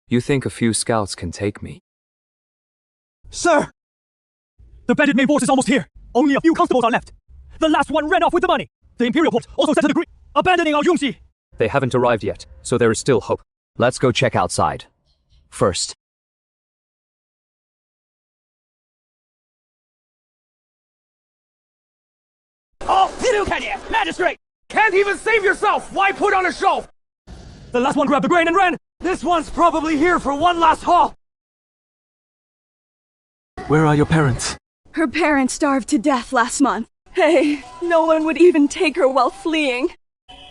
You think a few scouts can take me? Sir! The bandit main force is almost here. Only a few constables are left. The last one ran off with the money. The Imperial Court also sent a decree abandoning our Yunxi. They haven't arrived yet, so there is still hope. Let's go check outside. First. Oh, Magistrate! Can't even save yourself! Why put on a show? The last one grabbed the grain and ran! This one's probably here for one last haul! Where are your parents? Her parents starved to death last month. Hey, no one would even take her while fleeing.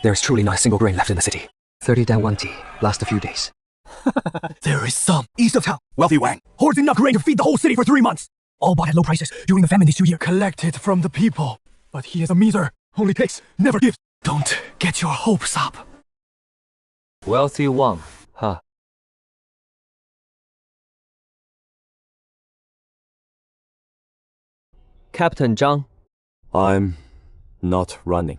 There's truly not a single grain left in the city. 30 Dan 1 tea. Last a few days. There is some east of town. Wealthy Wang hoards enough grain to feed the whole city for 3 months. All bought at low prices during the famine these 2 years. Collected from the people. But he is a miser. Only takes, never gives. Don't get your hopes up. Wealthy Wang, huh? Captain Zhang. I'm not running.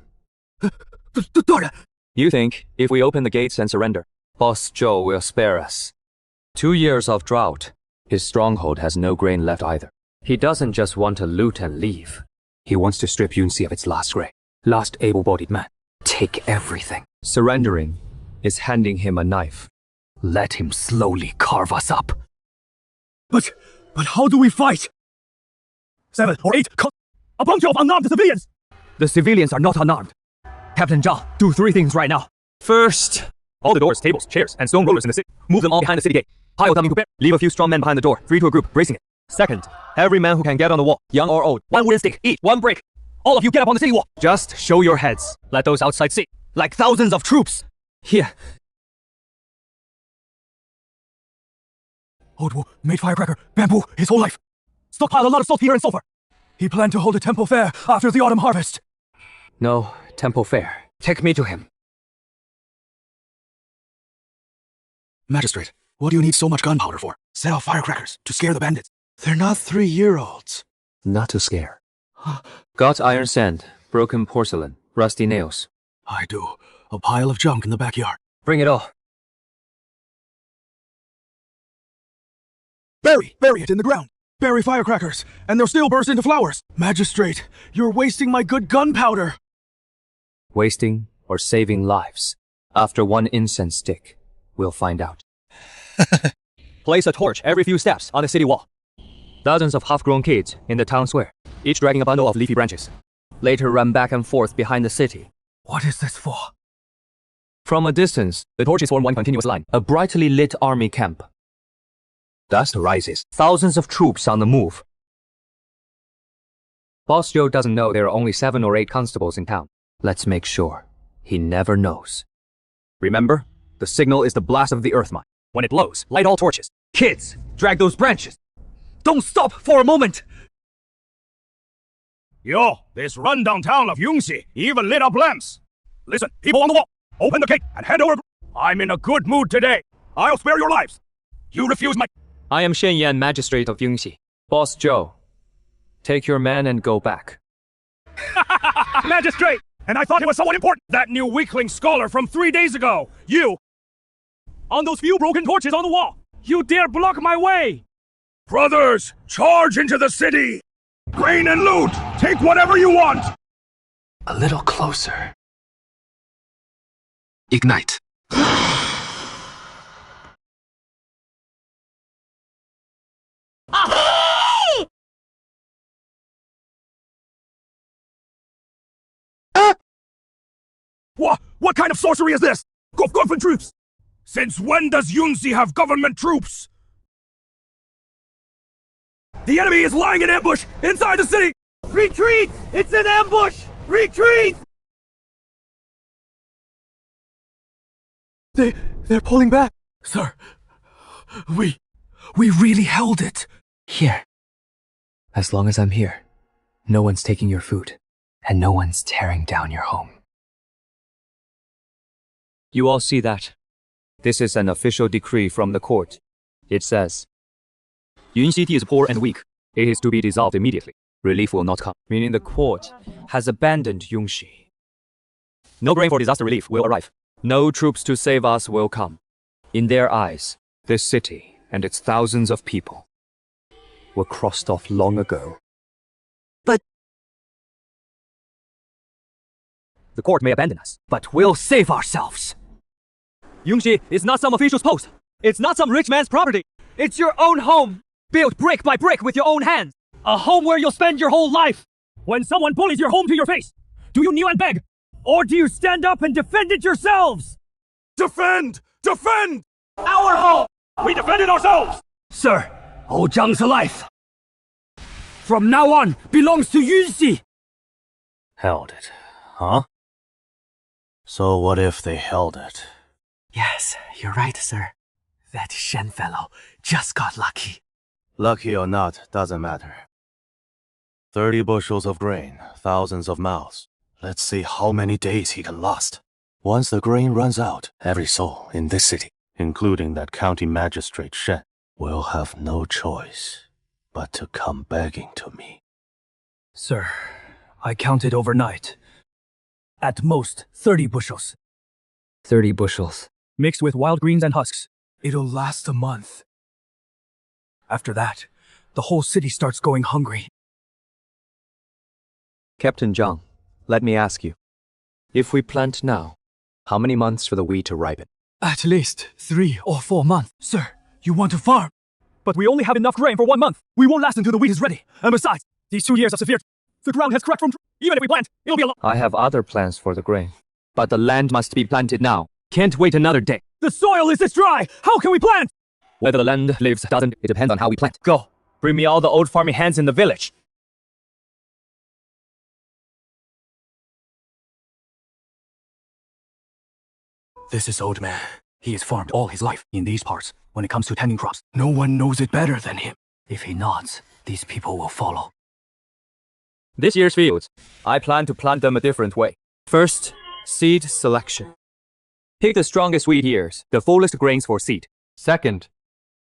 You think, if we open the gates and surrender, Boss Zhou will spare us? 2 years of drought. His stronghold has no grain left either. He doesn't just want to loot and leave. He wants to strip Yunxi of its last grain. Last able-bodied man. Take everything. Surrendering is handing him a knife. Let him slowly carve us up. But how do we fight? 7 or 8 a bunch of unarmed civilians! The civilians are not unarmed. Captain Zhang, do 3 things right now. First, all the doors, tables, chairs, and stone rollers in the city. Move them all behind the city gate. Pile them into bear. Leave a few strong men behind the door, 3 to a group, bracing it. Second, every man who can get on the wall, young or old, 1 wooden stick, each 1 brick. All of you get up on the city wall. Just show your heads. Let those outside see. Like thousands of troops. Here. Old Wu made firecracker, bamboo, his whole life. Stockpiled a lot of saltpeter and sulfur. He planned to hold a temple fair after the autumn harvest. No temple fair. Take me to him. Magistrate, what do you need so much gunpowder for? Set off firecrackers to scare the bandits. They're not 3-year-olds. Not to scare. Got iron sand, broken porcelain, rusty nails. I do. A pile of junk in the backyard. Bring it all. Bury it in the ground. Bury firecrackers, and they'll still burst into flowers. Magistrate, you're wasting my good gunpowder. Wasting or saving lives. After 1 incense stick, we'll find out. Place a torch every few steps on the city wall. Dozens of half-grown kids in the town square, each dragging a bundle of leafy branches. Later run back and forth behind the city. What is this for? From a distance, the torches form one continuous line. A brightly lit army camp. Dust rises. Thousands of troops on the move. Boss Zhou doesn't know there are only 7 or 8 constables in town. Let's make sure. He never knows. Remember, the signal is the blast of the earth mine. When it blows, light all torches. Kids, drag those branches. Don't stop for a moment! Yo, this rundown town of Yunxi even lit up lamps. Listen, people on the wall, open the gate and hand over. I'm in a good mood today. I'll spare your lives. You refuse my... I am Shen Yan, magistrate of Yunxi. Boss Zhou, take your man and go back. Magistrate! And I thought it was someone important. That new weakling scholar from 3 days ago. You! On those few broken torches on the wall. You dare block my way! Brothers, charge into the city! Grain and loot! Take whatever you want! A little closer. Ignite. What kind of sorcery is this? Government troops! Since when does Yunxi have government troops? The enemy is lying in ambush inside the city! Retreat! It's an ambush! Retreat! They're pulling back. Sir, we really held it. Here. As long as I'm here, no one's taking your food, and no one's tearing down your home. You all see that? This is an official decree from the court. It says, Yunxi is poor and weak. It is to be dissolved immediately. Relief will not come. Meaning the court has abandoned Yunxi. No grain for disaster relief will arrive. No troops to save us will come. In their eyes, This city and its thousands of people were crossed off long ago. But The court may abandon us, but we'll save ourselves. Yungxi is not some official's post. It's not some rich man's property. It's your own home, built brick by brick with your own hands. A home where you'll spend your whole life. When someone bullies your home to your face, do you kneel and beg? Or do you stand up and defend it yourselves? Defend! Defend! Our home! We defended ourselves! Sir, Old Zhang's life, from now on, belongs to Yunxi. Held it, huh? So what if they held it? yes, you're right, sir. That Shen fellow just got lucky. Lucky or not, doesn't matter. 30 bushels of grain, thousands of mouths. Let's see how many days he can last. Once the grain runs out, every soul in this city, including that county magistrate Shen, will have no choice but to come begging to me. Sir, I counted overnight. At most 30 bushels. 30 bushels. Mixed with wild greens and husks. It'll last a month. After that, the whole city starts going hungry. Captain Zhang, let me ask you. If we plant now, how many months for the wheat to ripen? At least 3 or 4 months. Sir, you want to farm? But we only have enough grain for 1 month. We won't last until the wheat is ready. And besides, these 2 years of severe... The ground has cracked from... Even if we plant, it'll be a lot. I have other plans for the grain. But the land must be planted now. Can't wait another day. The soil is this dry! How can we plant? Whether the land lives doesn't, it depends on how we plant. Go, bring me all the old farming hands in the village. This is old man. He has farmed all his life in these parts. When it comes to tending crops, no one knows it better than him. If he nods, these people will follow. This year's fields, I plan to plant them a different way. First, seed selection. Pick the strongest wheat ears, the fullest grains for seed. Second,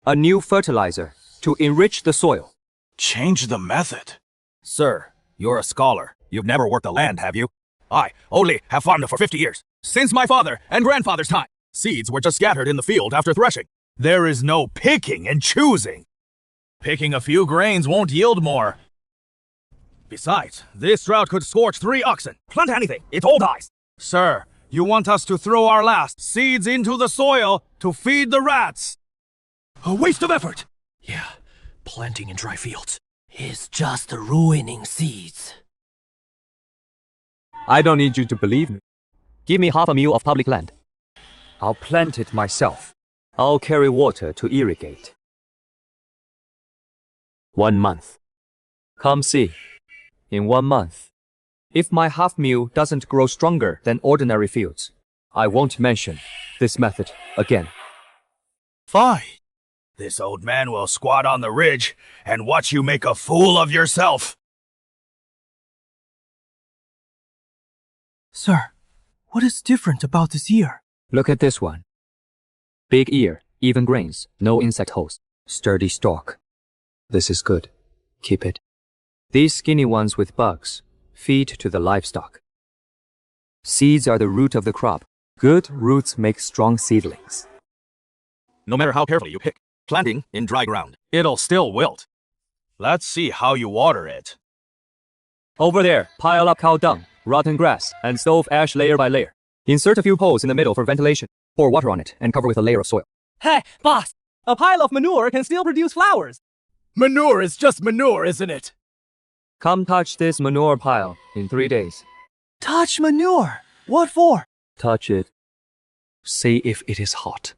a new fertilizer to enrich the soil. Change the method. Sir, you're a scholar. You've never worked the land, have you? I only have farmed for 50 years. Since my father and grandfather's time, seeds were just scattered in the field after threshing. There is no picking and choosing. Picking a few grains won't yield more. Besides, this drought could scorch 3 oxen. Plant anything, it all dies. Sir, you want us to throw our last seeds into the soil to feed the rats? A waste of effort! Yeah, planting in dry fields is just ruining seeds. I don't need you to believe me. Give me half a mule of public land. I'll plant it myself. I'll carry water to irrigate. 1 month. Come see. In 1 month, if my half mule doesn't grow stronger than ordinary fields, I won't mention this method again. Fine. This old man will squat on the ridge and watch you make a fool of yourself. Sir, what is different about this ear? Look at this one. Big ear, even grains, no insect holes, sturdy stalk. This is good. Keep it. These skinny ones with bugs feed to the livestock. Seeds are the root of the crop. Good roots make strong seedlings. No matter how carefully you pick, planting in dry ground, it'll still wilt. Let's see how you water it. Over there, pile up cow dung, rotten grass, and stove ash layer by layer. Insert a few holes in the middle for ventilation. Pour water on it and cover with a layer of soil. Hey, boss! A pile of manure can still produce flowers. Manure is just manure, isn't it? Come touch this manure pile in 3 days. Touch manure? What for? Touch it. See if it is hot.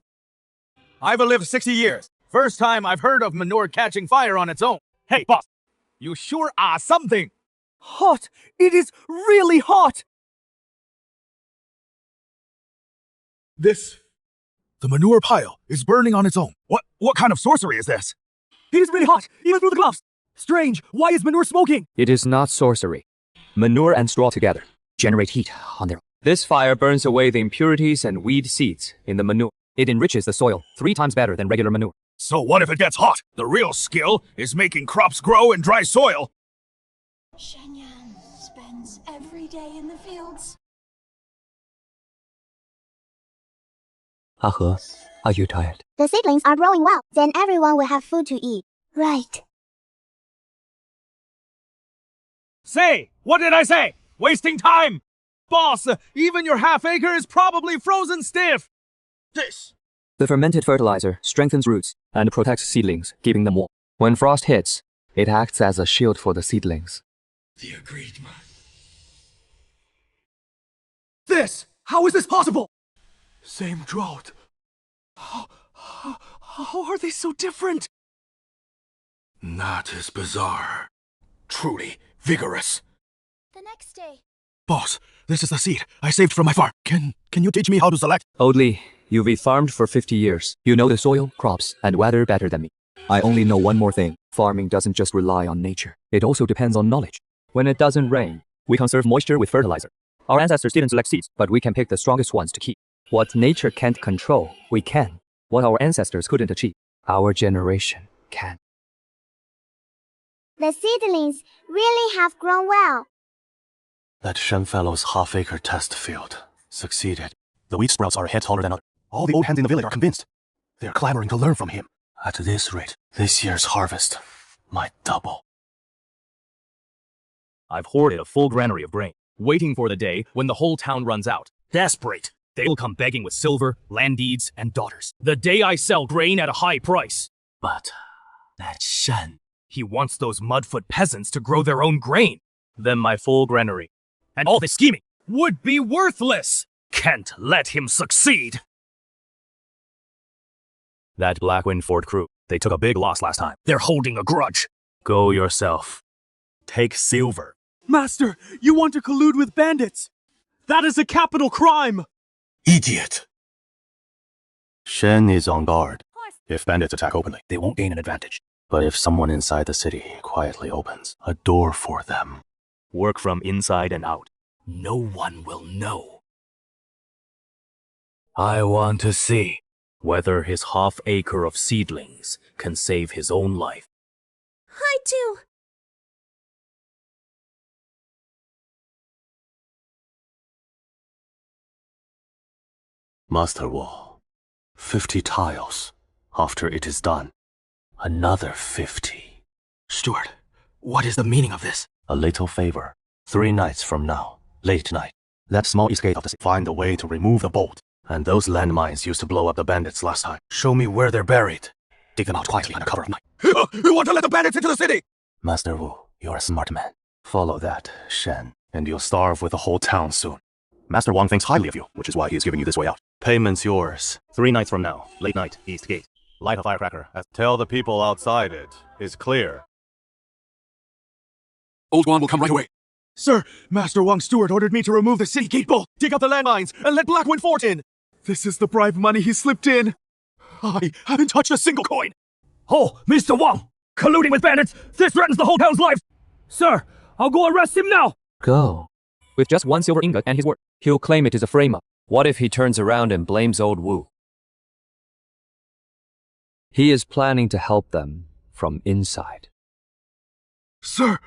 I've lived 60 years. First time I've heard of manure catching fire on its own. Hey, boss, you sure are something. Hot! It is really hot! The manure pile is burning on its own. What kind of sorcery is this? It is really hot, even through the gloves. Strange, why is manure smoking? It is not sorcery. Manure and straw together generate heat on their own. This fire burns away the impurities and weed seeds in the manure. It enriches the soil 3 times better than regular manure. So what if it gets hot? The real skill is making crops grow in dry soil. Shenyan spends every day in the fields. Ahe, are you tired? The seedlings are growing well, then everyone will have food to eat. Right. Say! What did I say? Wasting time! Boss, even your half-acre is probably frozen stiff! This! The fermented fertilizer strengthens roots and protects seedlings, keeping them warm. When frost hits, it acts as a shield for the seedlings. The agreed man. This! How is this possible? Same drought. How are they so different? That is bizarre. Truly vigorous. The next day. Boss, this is the seed I saved from my farm. Can you teach me how to select? Oldly, you've farmed for 50 years. You know the soil, crops, and weather better than me. I only know one more thing. Farming doesn't just rely on nature. It also depends on knowledge. When it doesn't rain, we conserve moisture with fertilizer. Our ancestors didn't select seeds, but we can pick the strongest ones to keep. What nature can't control, we can. What our ancestors couldn't achieve, our generation can. The seedlings really have grown well. That Shen fellow's half-acre test field succeeded. The wheat sprouts are a head taller than others. All the old hands in the village are convinced. They are clamoring to learn from him. At this rate, this year's harvest might double. I've hoarded a full granary of grain, waiting for the day when the whole town runs out. Desperate, they'll come begging with silver, land deeds, and daughters. The day I sell grain at a high price. But that Shen, he wants those mudfoot peasants to grow their own grain. Then my full granary and all this scheming would be worthless. Can't let him succeed. That Blackwind Fort crew, they took a big loss last time. They're holding a grudge. Go yourself. Take silver. Master, you want to collude with bandits? That is a capital crime! Idiot! Shen is on guard. If bandits attack openly, They won't gain an advantage. but if someone inside the city quietly opens a door for them, Work from inside and out. No one will know. I want to see whether his half-acre of seedlings can save his own life. I too. Master Wall, 50 tiles. After it is done, another 50. Steward, what is the meaning of this? A little favor. 3 nights from now, late night, that small escape of the city, find a way to remove the bolt. And those landmines used to blow up the bandits last time. Show me where they're buried. Dig them out quietly under cover of night. You want to let the bandits into the city? Master Wu, you're a smart man. Follow that, Shen, and you'll starve with the whole town soon. Master Wang thinks highly of you, which is why he is giving you this way out. Payment's yours. 3 nights from now, late night, East Gate. Light a firecracker. Tell the people outside it is clear. Old Wan will come right away. Sir, Master Wang's steward ordered me to remove the city gate bolt, dig up the landmines, and let Blackwind Fort in. This is the bribe money he slipped in. I haven't touched a single coin. Oh, Mr. Wang! Colluding with bandits! This threatens the whole town's life! Sir, I'll go arrest him now! Go. With just 1 silver ingot and his word, he'll claim it is a frame-up. What if he turns around and blames old Wu? He is planning to help them from inside. Sir,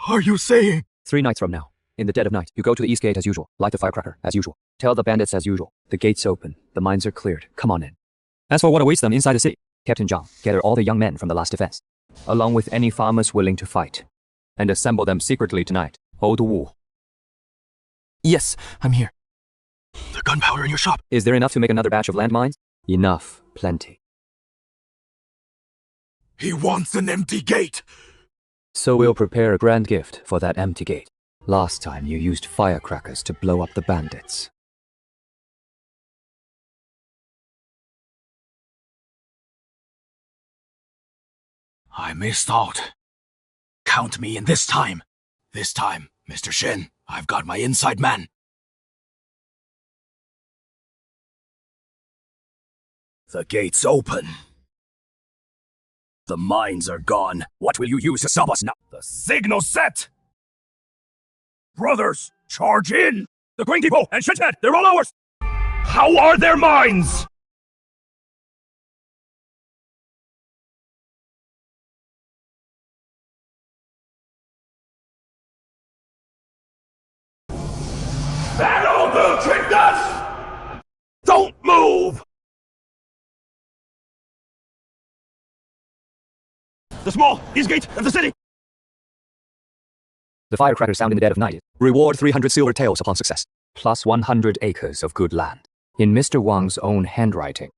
are you saying? 3 nights from now, in the dead of night, you go to the East Gate as usual, light the firecracker as usual. Tell the bandits as usual, the gate's open, the mines are cleared, come on in. As for what awaits them inside the city, Captain Zhang, gather all the young men from the last defense, along with any farmers willing to fight, and assemble them secretly tonight. Old Wu. Yes, I'm here. The gunpowder in your shop. Is there enough to make another batch of landmines? Enough, plenty. He wants an empty gate. So we'll prepare a grand gift for that empty gate. Last time you used firecrackers to blow up the bandits. I missed out. Count me in this time. This time, Mr. Shen, I've got my inside man. The gate's open. The mines are gone. What will you use to stop us now? The signal's set! Brothers, charge in! The Grain Depot and Shithead, they're all ours! How are their mines? That'll do, tricked us! Don't move! the small east gate of the city. The firecrackers sound in the dead of night. Reward 300 silver taels upon success, plus 100 acres of good land. In Mr. Wang's own handwriting.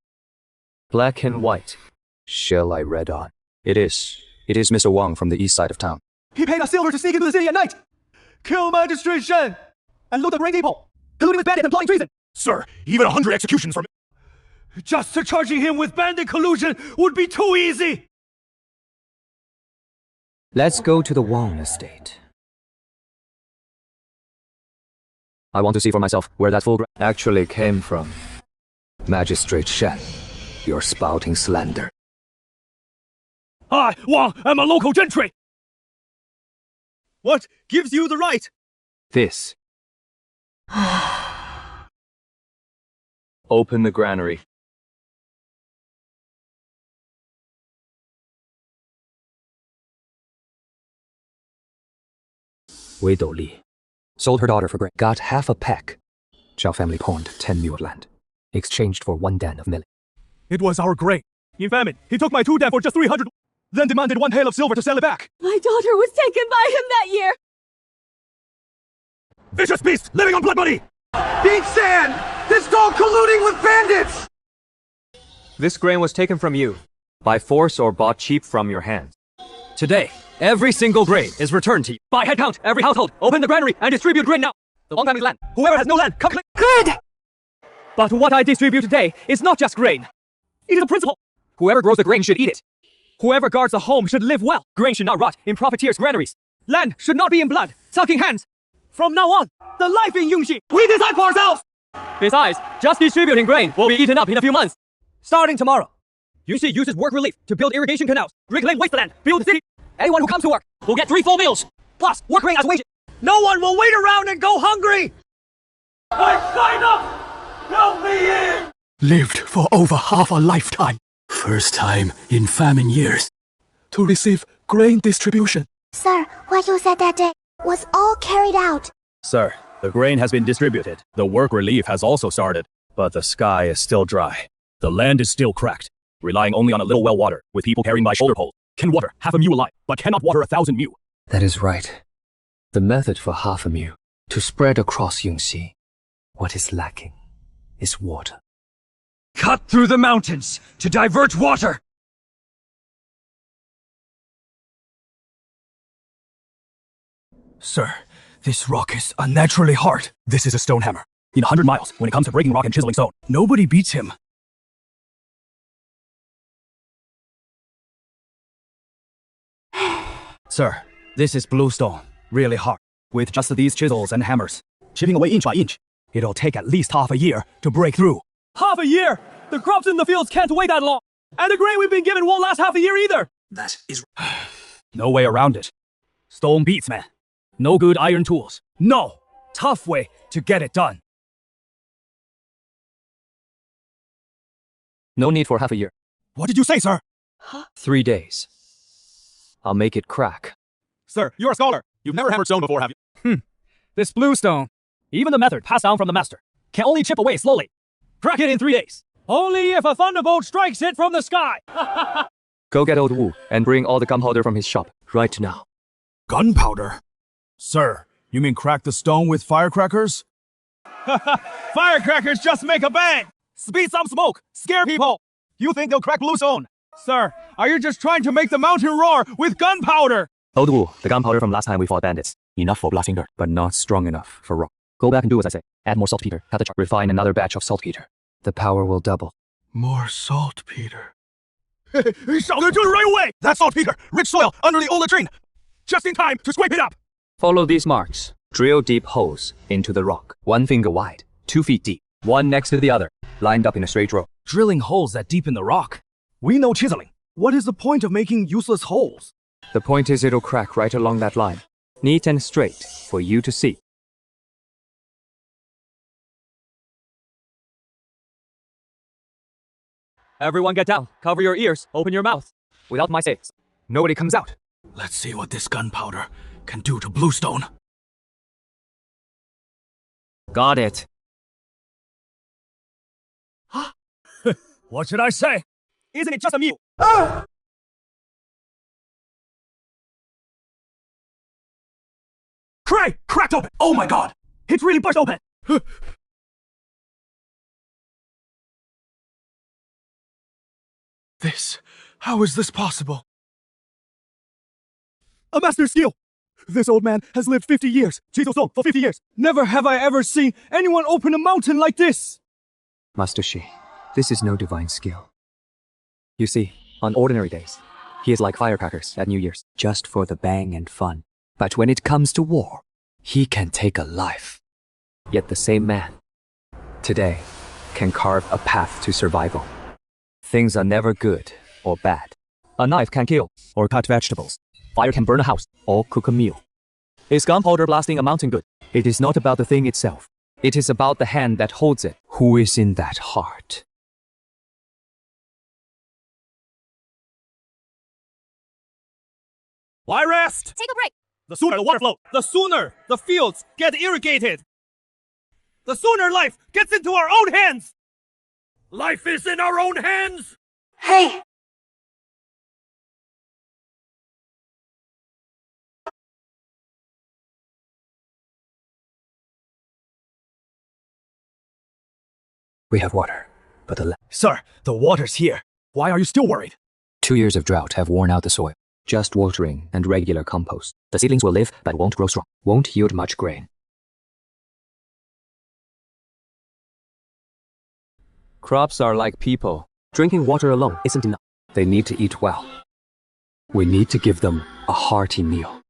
Black and white. Shall I read on? It is Mr. Wang from the east side of town. He paid us silver to sneak into the city at night, kill Magistrate Shen, and loot the great people, colluding with bandits and plotting treason. Sir, even 100 executions from just charging him with bandit collusion would be too easy. Let's go to the Wang estate. I want to see for myself where that full actually came from. Magistrate Shen, you're spouting slander. I, Wang, am a local gentry. What gives you the right? This. Open the granary. Wei Dou Li. Sold her daughter for grain. Got half a peck. Zhao family pawned 10 mu of land. Exchanged for 1 dan of millet. It was our grain. In famine, he took my 2 dan for just 300, then demanded 1 hail of silver to sell it back. My daughter was taken by him that year. Vicious beast living on blood money. Beat Sand! This dog colluding with bandits! This grain was taken from you, by force or bought cheap from your hands. Today, every single grain is returned to you. By head count, every household, open the granary and distribute grain now. The Wang family's land. Whoever has no land, come collect. Good! But what I distribute today is not just grain. It is a principle. Whoever grows the grain should eat it. Whoever guards the home should live well. Grain should not rot in profiteers' granaries. Land should not be in blood, sucking hands. From now on, the life in Yongxi, we decide for ourselves! Besides, just distributing grain will be eaten up in a few months. Starting tomorrow, Yongxi uses work relief to build irrigation canals, reclaim wasteland, build the city. Anyone who comes to work will get 3 full meals, plus work rate as wages. No one will wait around and go hungry! I sign up! Help me in! Lived for over half a lifetime. First time in famine years to receive grain distribution. Sir, what you said that day was all carried out. Sir, the grain has been distributed. The work relief has also started. But the sky is still dry. The land is still cracked, relying only on a little well water, with people carrying by shoulder poles. Can water half a mu alive, but cannot water 1,000 mu. That is right. The method for half a mu, to spread across Yongxi. What is lacking is water. Cut through the mountains to divert water! Sir, this rock is unnaturally hard. This is a stone hammer. In 100 miles, when it comes to breaking rock and chiseling stone, nobody beats him. Sir, this is blue stone. Really hard. With just these chisels and hammers, chipping away inch by inch, it'll take at least half a year to break through. Half a year? The crops in the fields can't wait that long. And the grain we've been given won't last half a year either. That is... No way around it. Stone beats, man. No good iron tools. No! Tough way to get it done. No need for half a year. What did you say, sir? 3 days. I'll make it crack. Sir, you're a scholar. You've never hammered stone before, have you? This blue stone, even the method passed down from the master, can only chip away slowly. Crack it in 3 days. Only if a thunderbolt strikes it from the sky. Go get old Wu and bring all the gunpowder from his shop right now. Gunpowder? Sir, you mean crack the stone with firecrackers? Firecrackers just make a bang! Speed some smoke! Scare people! You think they'll crack blue stone? Sir, are you just trying to make the mountain roar with gunpowder? Old Wu, the gunpowder from last time we fought bandits. Enough for blasting dirt, but not strong enough for rock. Go back and do as I say. Add more saltpeter, cut the char, refine another batch of saltpeter. The power will double. More saltpeter. Shall do it right away! That's saltpeter! Rich soil under the old latrine! Just in time to scrape it up! Follow these marks. Drill deep holes into the rock. 1 finger wide, 2 feet deep. One next to the other, lined up in a straight row. Drilling holes that deep in the rock? We know chiseling. What is the point of making useless holes? The point is it'll crack right along that line. Neat and straight, for you to see. Everyone get down. Cover your ears. Open your mouth. Without my say, nobody comes out. Let's see what this gunpowder can do to bluestone. Got it. What should I say? Isn't it just a mu? Cray! Cracked open! Oh my god! It's really burst open! How is this possible? A master skill! This old man has lived 50 years, Jesus soul, for 50 years. Never have I ever seen anyone open a mountain like this! Master Shi, this is no divine skill. You see, on ordinary days, he is like firecrackers at New Year's, just for the bang and fun. But when it comes to war, he can take a life. Yet the same man, today, can carve a path to survival. Things are never good or bad. A knife can kill or cut vegetables. Fire can burn a house or cook a meal. Is gunpowder blasting a mountain good? It is not about the thing itself. It is about the hand that holds it. Who is in that heart? Why rest? Take a break. The sooner the water flows, the sooner the fields get irrigated. The sooner life gets into our own hands. Life is in our own hands. Hey! We have water, but Sir, the water's here. Why are you still worried? 2 years of drought have worn out the soil. Just watering and regular compost. The seedlings will live, but won't grow strong. Won't yield much grain. Crops are like people. Drinking water alone isn't enough. They need to eat well. We need to give them a hearty meal.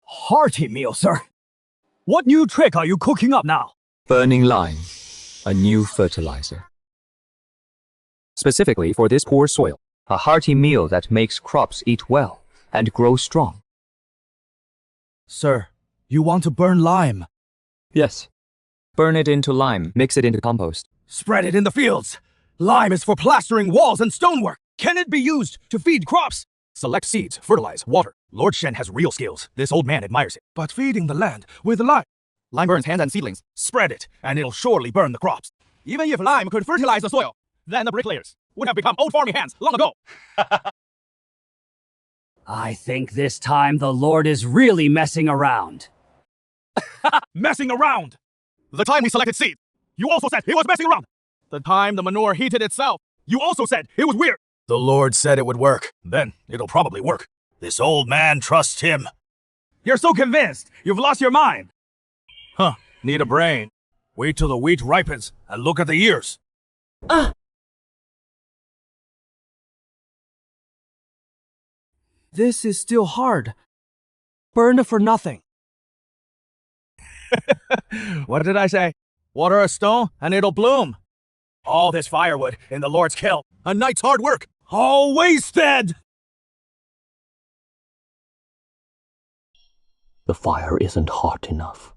Hearty meal, sir. What new trick are you cooking up now? Burning lime, a new fertilizer. Specifically for this poor soil, a hearty meal that makes crops eat well and grow strong. Sir, you want to burn lime? Yes. Burn it into lime, mix it into compost. Spread it in the fields. Lime is for plastering walls and stonework. Can it be used to feed crops? Select seeds, fertilize, water. Lord Shen has real skills. This old man admires it. But feeding the land with lime. Lime burns hands and seedlings. Spread it, and it'll surely burn the crops. Even if lime could fertilize the soil, then the bricklayers would have become old farming hands long ago. I think this time the Lord is really messing around. Messing around! The time we selected seeds, you also said it was messing around. The time the manure heated itself, you also said it was weird. The Lord said it would work. Then it'll probably work. This old man trusts him. You're so convinced, you've lost your mind. Huh, need a brain. Wait till the wheat ripens and look at the ears. This is still hard. Burned for nothing. What did I say? Water a stone and it'll bloom. All this firewood in the Lord's kill. A night's hard work. All wasted! The fire isn't hot enough.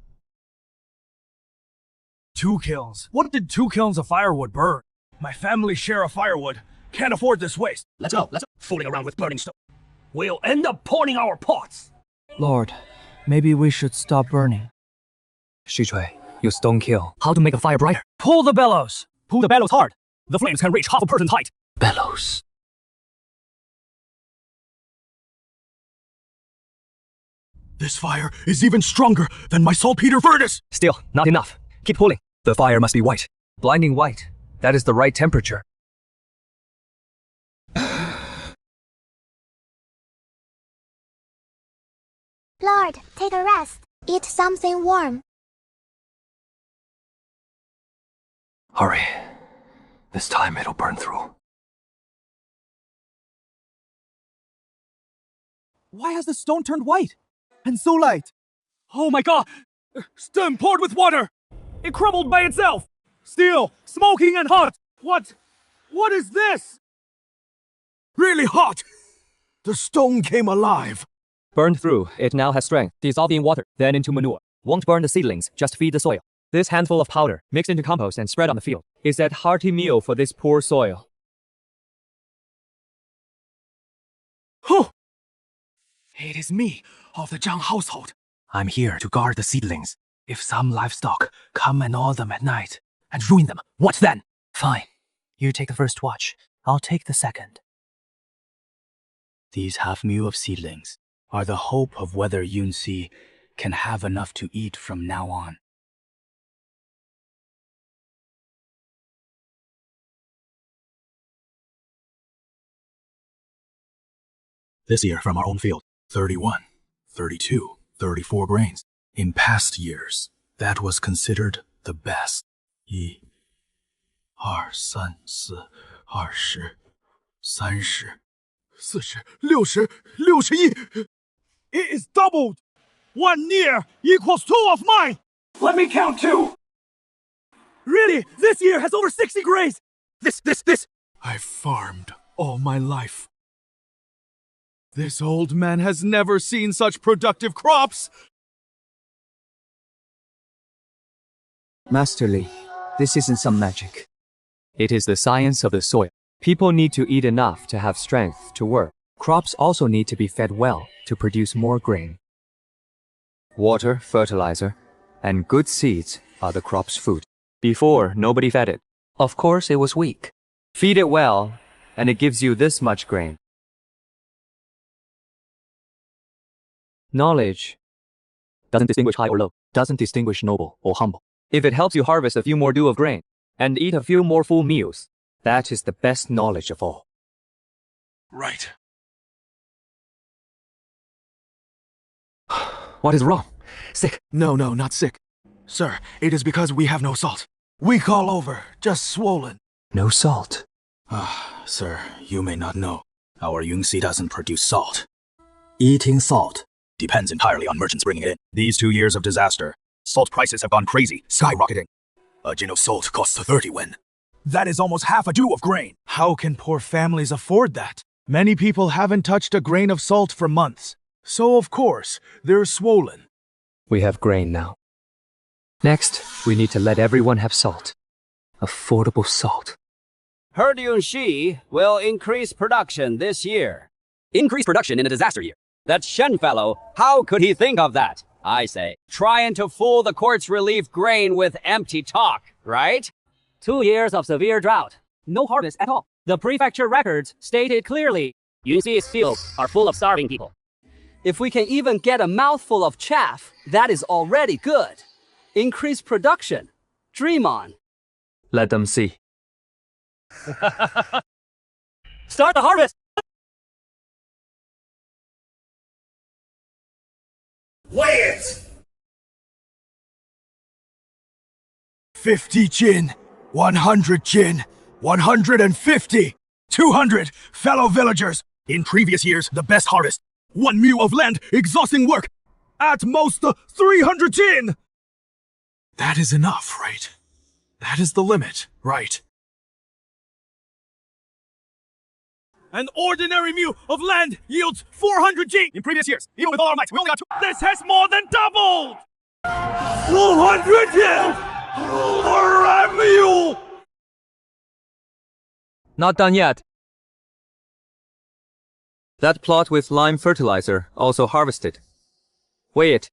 2 kilns. What did 2 kilns of firewood burn? My family share of firewood. Can't afford this waste. Let's go. Fooling around with burning stone. We'll end up pouring our pots. Lord, maybe we should stop burning. Shichui, you stone kill. How to make a fire brighter? Pull the bellows. Pull the bellows hard. The flames can reach half a person's height. Bellows. This fire is even stronger than my saltpeter furnace. Still, not enough. Keep pulling. The fire must be white. Blinding white. That is the right temperature. Lord, take a rest. Eat something warm. Hurry. This time it'll burn through. Why has the stone turned white? And so light? Oh my god! Stone poured with water! It crumbled by itself! Still, smoking and hot! What is this? Really hot! The stone came alive! Burned through, it now has strength. Dissolved in water, then into manure. Won't burn the seedlings, just feed the soil. This handful of powder, mixed into compost and spread on the field, is that hearty meal for this poor soil. Oh! It is me, of the Zhang household. I'm here to guard the seedlings. If some livestock come and gnaw them at night and ruin them, what then? Fine. You take the first watch. I'll take the second. These half-meal of seedlings are the hope of whether Yunxi can have enough to eat from now on. This year from our own field, 31, 32, 34 grains. In past years, that was considered the best. 1、2、3、4、20、30、40、60、61. It is doubled! 1 year equals 2 of mine! Let me count 2! Really? This year has over 60 grains! This! I farmed all my life. This old man has never seen such productive crops! Master Li, this isn't some magic. It is the science of the soil. People need to eat enough to have strength to work. Crops also need to be fed well to produce more grain. Water, fertilizer, and good seeds are the crop's food. Before, nobody fed it. Of course, it was weak. Feed it well, and it gives you this much grain. Knowledge doesn't distinguish high or low, doesn't distinguish noble or humble. If it helps you harvest a few more dew of grain and eat a few more full meals, that is the best knowledge of all. Right. What is wrong? Sick? No, not sick. Sir, it is because we have no salt. Weak all over, just swollen. No salt. Sir, you may not know. Our Yunxi doesn't produce salt. Eating salt depends entirely on merchants bringing it in. These 2 years of disaster, salt prices have gone crazy, skyrocketing. A gin of salt costs 30 wen. That is almost half a dew of grain. How can poor families afford that? Many people haven't touched a grain of salt for months. So of course, they're swollen. We have grain now. Next, we need to let everyone have salt. Affordable salt. Heard Yunxi will increase production this year. Increase production in a disaster year. That Shen fellow, how could he think of that? I say, trying to fool the court's relief grain with empty talk, right? 2 years of severe drought. No harvest at all. The prefecture records stated clearly, Yunxi's fields are full of starving people. If we can even get a mouthful of chaff, that is already good. Increase production. Dream on. Let them see. Start the harvest! Weigh it! 50 jin, 100 jin, 150, 200, fellow villagers. In previous years, the best harvest. 1 mule of land, exhausting work. At most, 300 jin. That is enough, right? That is the limit, right? An ordinary mule of land yields 400 G. In previous years, even with all our might, we only got 2. This has more than doubled! 400 G for a mule! Not done yet. That plot with lime fertilizer also harvested. Weigh it.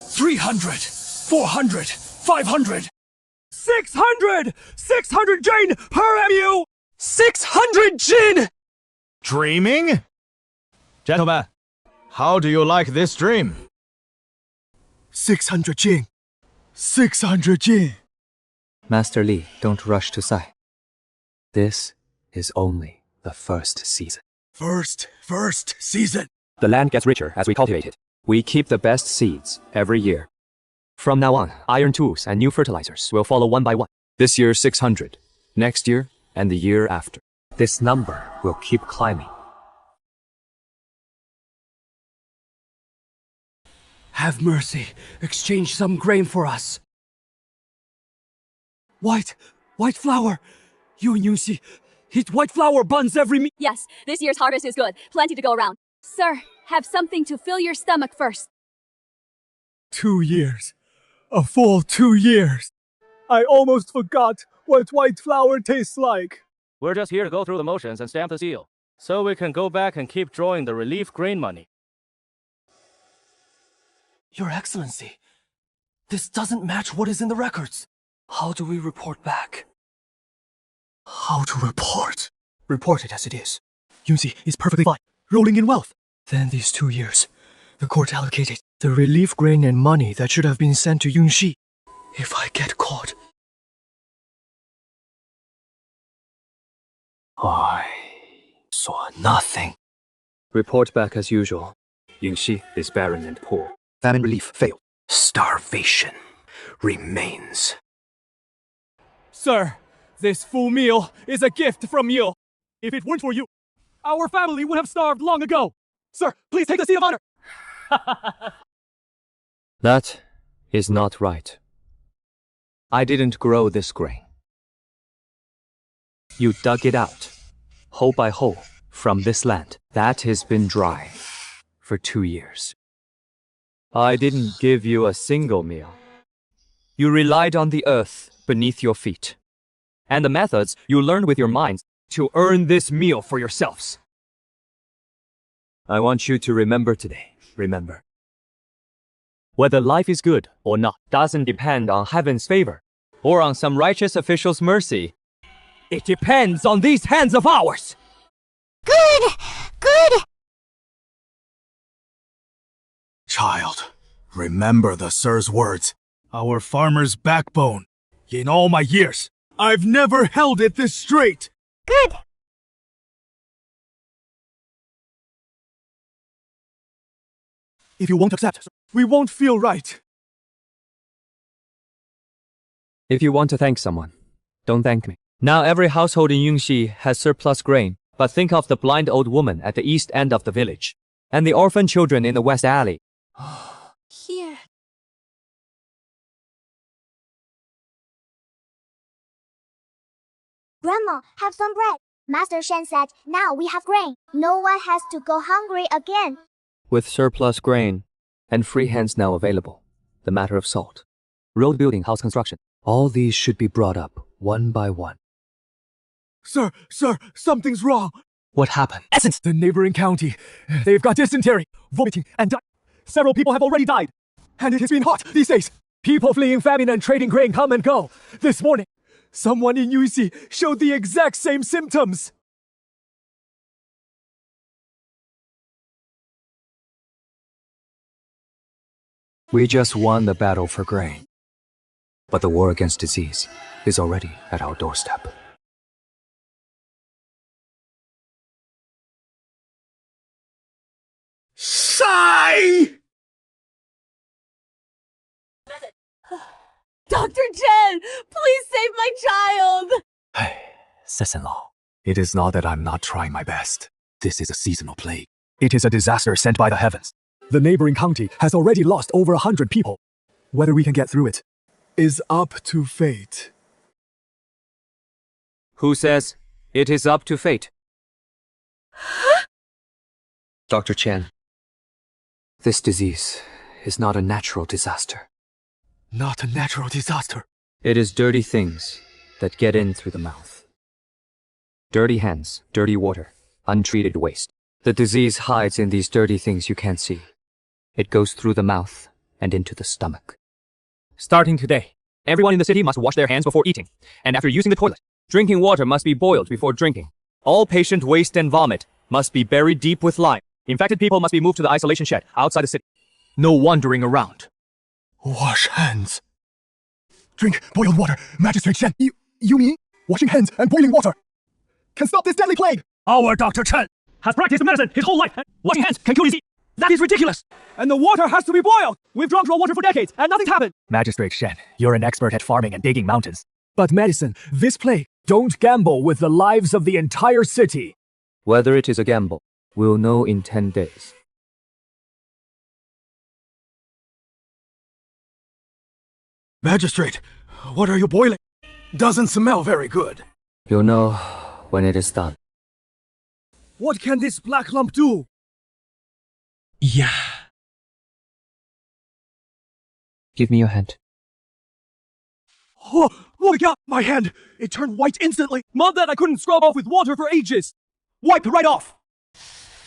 300, 400, 500. 600! 600 jin per MU! 600 jin! Dreaming? Gentlemen, how do you like this dream? 600 jin. 600 jin. Master Li, don't rush to sigh. This is only the first season. First season. The land gets richer as we cultivate it. We keep the best seeds every year. From now on, iron tools and new fertilizers will follow one by one. This year 600, next year, and the year after. This number will keep climbing. Have mercy. Exchange some grain for us. White flour. You and Yunxi eat white flour buns every meal. Yes, this year's harvest is good. Plenty to go around. Sir, have something to fill your stomach first. 2 years. A full 2 years. I almost forgot what white flour tastes like. We're just here to go through the motions and stamp the seal, so we can go back and keep drawing the relief grain money. Your Excellency, this doesn't match what is in the records. How do we report back? How to report? Report it as it is. Yunxi is perfectly fine, rolling in wealth. Then these 2 years, the court allocated the relief grain and money that should have been sent to Yunxi. If I get caught, I saw nothing. Report back as usual. Yingxi is barren and poor. Famine relief failed. Starvation remains. Sir, this full meal is a gift from you. If it weren't for you, our family would have starved long ago. Sir, please take the seat of honor. That is not right. I didn't grow this grain. You dug it out, hole by hole, from this land that has been dry for 2 years. I didn't give you a single meal. You relied on the earth beneath your feet, and the methods you learned with your minds to earn this meal for yourselves. I want you to remember today, remember. Whether life is good or not doesn't depend on heaven's favor or on some righteous official's mercy. It depends on these hands of ours! Good! Good! Child, remember the sir's words. Our farmer's backbone. In all my years, I've never held it this straight. Good! If you won't accept, We won't feel right. If you want to thank someone, don't thank me. Now every household in Yunxi has surplus grain, but think of the blind old woman at the east end of the village, and the orphan children in the west alley. Here. Grandma, have some bread. Master Shen said, now we have grain. No one has to go hungry again. With surplus grain and free hands now available, the matter of salt, road building, house construction, all these should be brought up one by one. Sir, something's wrong. What happened? Essence! The neighboring county. They've got dysentery, vomiting, and Several people have already died. And it has been hot these days. People fleeing famine and trading grain come and go. This morning, someone in Yunxi showed the exact same symptoms. We just won the battle for grain, but the war against disease is already at our doorstep. Sigh! Dr. Chen, please save my child! Sis-in-law, it is not that I'm not trying my best. This is a seasonal plague. It is a disaster sent by the heavens. The neighboring county has already lost over 100 people. Whether we can get through it is up to fate. Who says it is up to fate? Dr. Chen, this disease is not a natural disaster. Not a natural disaster. It is dirty things that get in through the mouth. Dirty hands, dirty water, untreated waste. The disease hides in these dirty things you can't see. It goes through the mouth and into the stomach. Starting today, everyone in the city must wash their hands before eating, and after using the toilet. Drinking water must be boiled before drinking. All patient waste and vomit must be buried deep with lime. Infected people must be moved to the isolation shed outside the city. No wandering around. Wash hands. Drink boiled water, Magistrate Shen. You mean washing hands and boiling water can stop this deadly plague? Our Dr. Chen has practiced medicine his whole life. Washing hands can cure disease. That is ridiculous. And the water has to be boiled. We've drunk raw water for decades, and nothing's happened. Magistrate Shen, you're an expert at farming and digging mountains. But medicine, this plague, don't gamble with the lives of the entire city. Whether it is a gamble, we'll know in 10 days. Magistrate, what are you boiling? Doesn't smell very good. You'll know when it is done. What can this black lump do? Yeah. Give me your hand. Oh my god, my hand! It turned white instantly. Mom, that I couldn't scrub off with water for ages. Wipe right off.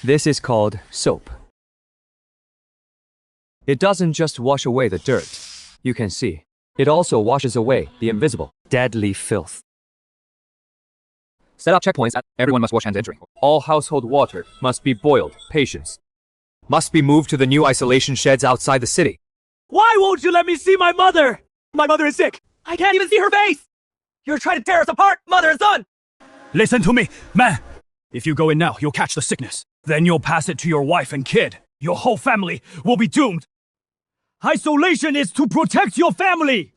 This is called soap. It doesn't just wash away the dirt. You can see. It also washes away the invisible, deadly filth. Set up checkpoints. Everyone must wash hands entering. All household water must be boiled. Patients must be moved to the new isolation sheds outside the city. Why won't you let me see my mother? My mother is sick. I can't even see her face. You're trying to tear us apart, mother and son. Listen to me, man. If you go in now, you'll catch the sickness. Then you'll pass it to your wife and kid. Your whole family will be doomed. Isolation is to protect your family.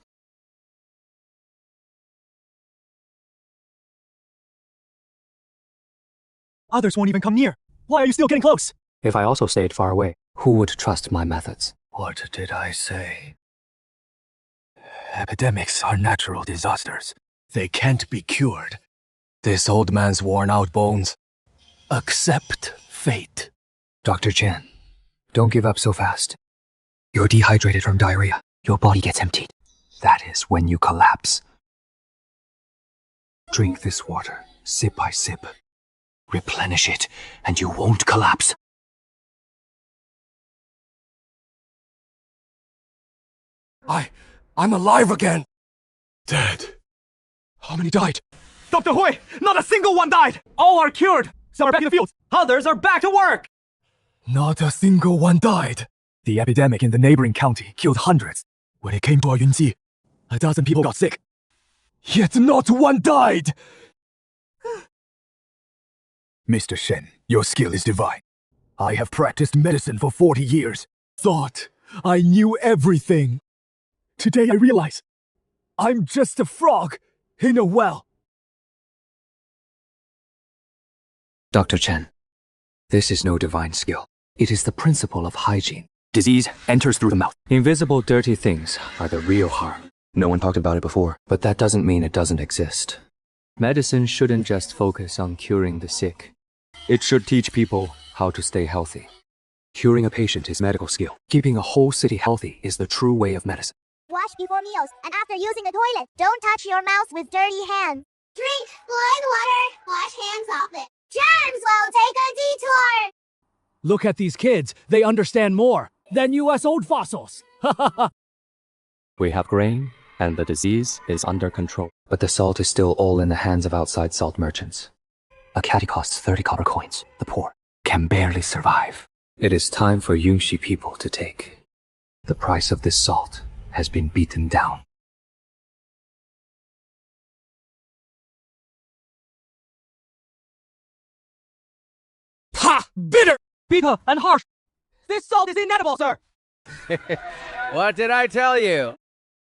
Others won't even come near. Why are you still getting close? If I also stayed far away, who would trust my methods? What did I say? Epidemics are natural disasters. They can't be cured. This old man's worn out bones. Accept fate. Dr. Chen, don't give up so fast. You're dehydrated from diarrhea. Your body gets emptied. That is when you collapse. Drink this water, sip by sip. Replenish it, and you won't collapse. I'm alive again. Dead. How many died? Dr. Hui, not a single one died. All are cured. Some are back in the fields. Others are back to work. Not a single one died. The epidemic in the neighboring county killed hundreds. When it came to our Yunji, 12 people got sick. Yet not one died! Mr. Shen, your skill is divine. I have practiced medicine for 40 years. Thought I knew everything. Today I realize I'm just a frog in a well. Dr. Chen, this is no divine skill. It is the principle of hygiene. Disease enters through the mouth. Invisible dirty things are the real harm. No one talked about it before, But that doesn't mean it doesn't exist. Medicine shouldn't just focus on curing the sick. It should teach people how to stay healthy. curing a patient is medical skill. Keeping a whole city healthy is the true way of medicine. Wash before meals, and after using the toilet, don't touch your mouth with dirty hands. Drink boiled water, wash hands off it. Germs will take a detour. Look at these kids. They understand more than you us old fossils. We have grain, and the disease is under control. But the salt is still all in the hands of outside salt merchants. A caddy costs 30 copper coins. The poor can barely survive. It is time for Yunxi people to take. The price of this salt has been beaten down. Ha! Bitter! Bitter and harsh! This salt is inedible, sir! What did I tell you?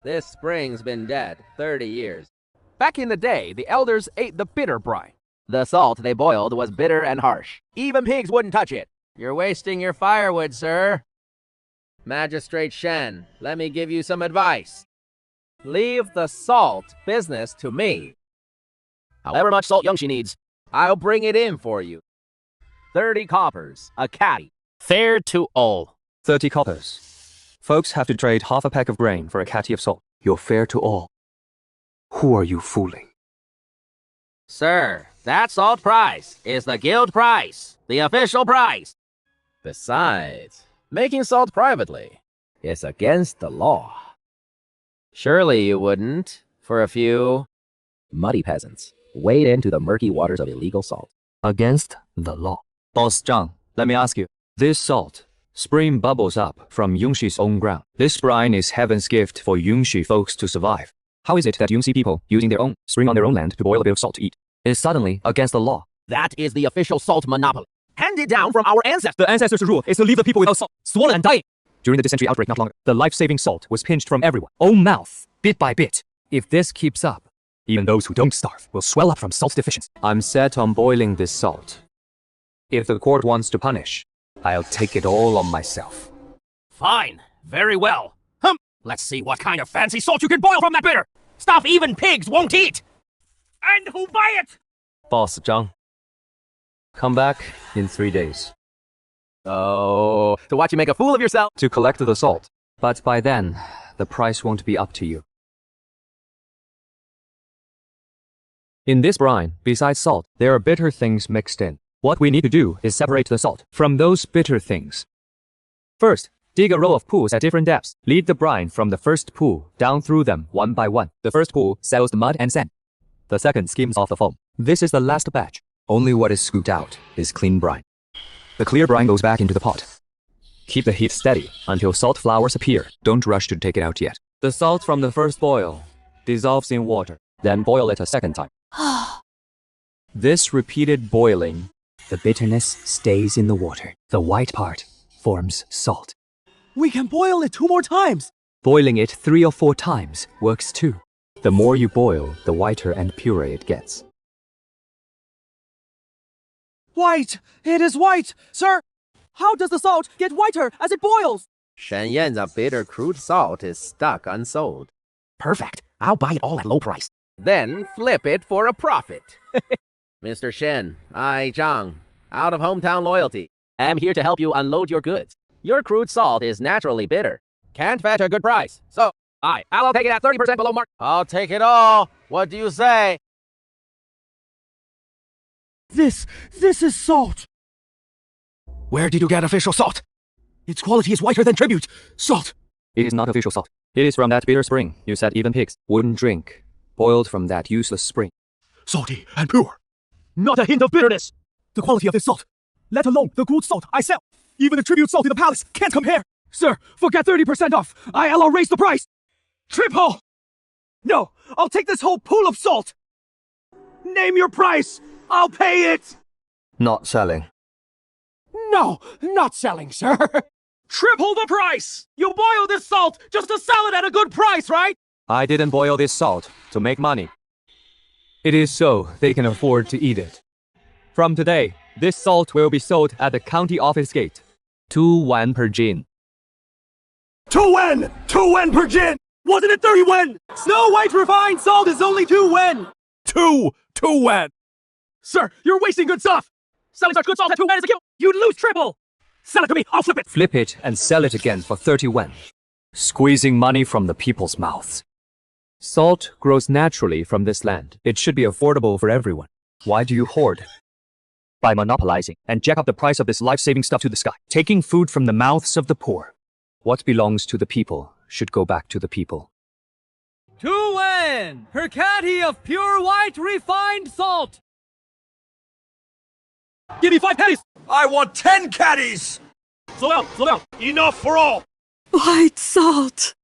This spring's been dead 30 years. Back in the day, the elders ate the bitter brine. The salt they boiled was bitter and harsh. Even pigs wouldn't touch it. You're wasting your firewood, sir. Magistrate Shen, let me give you some advice. Leave the salt business to me. However much salt Yunxi needs, I'll bring it in for you. 30 coppers, a caddy. Fair to all. 30 coppers. Folks have to trade half a peck of grain for a caddy of salt. You're fair to all. Who are you fooling? Sir, that salt price is the guild price, the official price. Besides, making salt privately is against the law. Surely you wouldn't, for a few muddy peasants, wade into the murky waters of illegal salt. Against the law. Boss Zhang, let me ask you. This salt, spring bubbles up from Yunxi's own ground. This brine is heaven's gift for Yunxi folks to survive. How is it that Yunxi people, using their own spring on their own land to boil a bit of salt to eat, is suddenly against the law? That is the official salt monopoly, handed down from our ancestors. The ancestors' rule is to leave the people without salt, swollen and dying. During the dysentery outbreak not long ago, the life-saving salt was pinched from everyone, own mouth, bit by bit. If this keeps up, even those who don't starve will swell up from salt deficiency. I'm set on boiling this salt. If the court wants to punish, I'll take it all on myself. Fine. Very well. Let's see what kind of fancy salt you can boil from that bitter. Stuff even pigs won't eat. And who buy it? Boss Zhang, come back in 3 days. Oh, to watch you make a fool of yourself. To collect the salt. But by then, the price won't be up to you. In this brine, besides salt, there are bitter things mixed in. What we need to do is separate the salt from those bitter things. First, dig a row of pools at different depths. Lead the brine from the first pool down through them one by one. The first pool settles the mud and sand. The second skims off the foam. This is the last batch. Only what is scooped out is clean brine. The clear brine goes back into the pot. Keep the heat steady until salt flowers appear. Don't rush to take it out yet. The salt from the first boil dissolves in water. Then boil it a second time. This repeated boiling, The bitterness stays in the water. The white part forms salt. We can boil it 2 more times. boiling it 3 or 4 times works too. The more you boil, the whiter and purer it gets. White! It is white! Sir, how does the salt get whiter as it boils? Shen Yan's bitter crude salt is stuck unsold. Perfect. I'll buy it all at low price. Then flip it for a profit. Mr. Shen, I, Zhang, out of hometown loyalty, am here to help you unload your goods. Your crude salt is naturally bitter. Can't fetch a good price. So, I'll take it at 30% below mark. I'll take it all. What do you say? This is salt. Where did you get official salt? Its quality is whiter than tribute. Salt. It is not official salt. It is from that bitter spring you said even pigs wouldn't drink, boiled from that useless spring. Salty and pure. Not a hint of bitterness. The quality of this salt, let alone the good salt I sell. Even the tribute salt in the palace can't compare. Sir, forget 30% off. I'll raise the price. Triple! No, I'll take this whole pool of salt. Name your price. I'll pay it. Not selling. No, not selling, sir. Triple the price! You boil this salt just to sell it at a good price, right? I didn't boil this salt to make money. It is so they can afford to eat it. From today, this salt will be sold at the county office gate. 2 yuan per jin. 2 yuan! 2 yuan per jin! Wasn't it 30 yuan? Snow White refined salt is only 2 yuan! 2 yuan! Sir, you're wasting good stuff! Selling such good salt at 2 yuan is a kill! You'd lose triple! Sell it to me, I'll flip it! Flip it and sell it again for 30 yuan. Squeezing money from the people's mouths. Salt grows naturally from this land. It should be affordable for everyone. Why do you hoard? By monopolizing and jack up the price of this life-saving stuff to the sky. Taking food from the mouths of the poor. What belongs to the people should go back to the people. 2 yuan per caddy of pure white refined salt. Give me 5 caddies! I want 10 caddies! Slow down! Enough for all! White salt.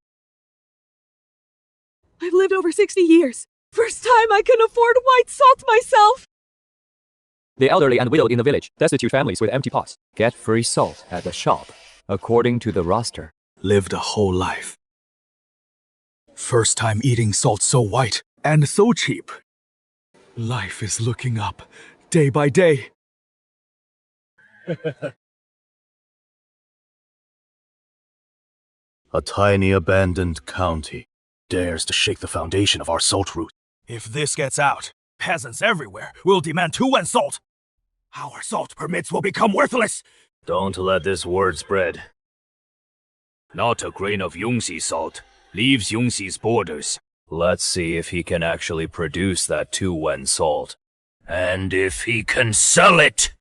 I've lived over 60 years. First time I can afford white salt myself. The elderly and widowed in the village, destitute families with empty pots, get free salt at the shop, according to the roster. Lived a whole life. First time eating salt so white and so cheap. Life is looking up, day by day. A tiny abandoned county dares to shake the foundation of our salt route. If this gets out, peasants everywhere will demand 2 yuan salt. Our salt permits will become worthless. Don't let this word spread. Not a grain of Yongxi salt leaves Yongxi's borders. Let's see if he can actually produce that 2 yuan salt. And if he can sell it!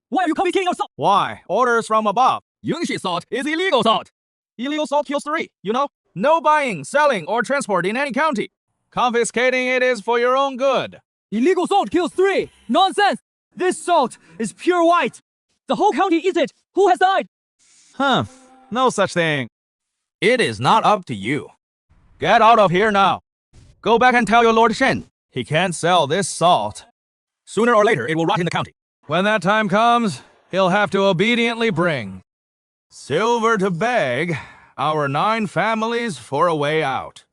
Why are you confiscating our salt? Why? Orders from above. Yongxi salt is illegal salt. Illegal salt kills 3, you know? No buying, selling, or transport in any county. Confiscating it is for your own good. Illegal salt kills 3. Nonsense. This salt is pure white. The whole county eats it. Who has died? Huh. No such thing. It is not up to you. Get out of here now. Go back and tell your Lord Shen. He can't sell this salt. Sooner or later, it will rot in the county. When that time comes, he'll have to obediently bring silver to beg our 9 families for a way out.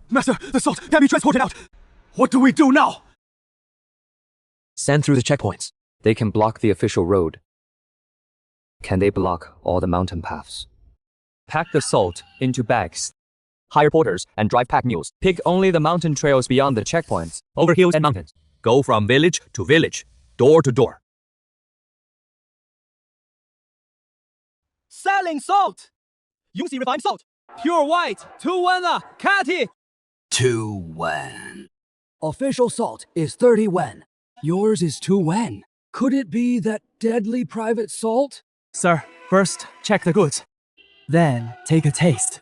Master, the salt can be transported out. What do we do now? Send through the checkpoints. They can block the official road. Can they block all the mountain paths? Pack the salt into bags. Hire porters and drive pack mules. Pick only the mountain trails beyond the checkpoints, over hills and mountains. Go from village to village, door to door. Selling salt. Yongxi refined salt. Pure white. 2 yuan caddy. 2 yuan. Official salt is 30 yuan. Yours is 2 yuan. Could it be that deadly private salt? Sir, first check the goods. Then take a taste.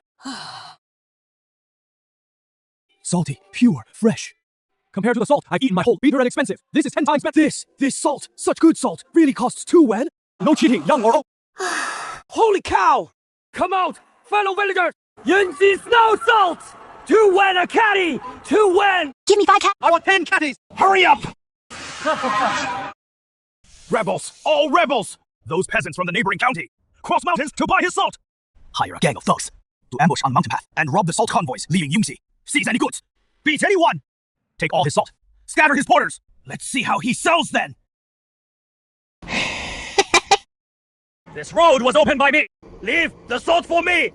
Salty, pure, fresh. Compared to the salt I've eaten my whole bitter and expensive, this is 10 times better. This salt, such good salt, really costs 2 wen. No cheating, young or old. Holy cow! Come out, fellow villagers! Yunji snow salt! 2 wen a caddy! 2 wen! Give me 5 cat. I want 10 caddies! Hurry up! Rebels! All rebels! Those peasants from the neighboring county! Cross mountains to buy his salt! Hire a gang of thugs to ambush on the mountain path and rob the salt convoys leaving Yungxi. Seize any goods. Beat anyone. Take all his salt. Scatter his porters. Let's see how he sells then. This road was opened by me! Leave the salt for me!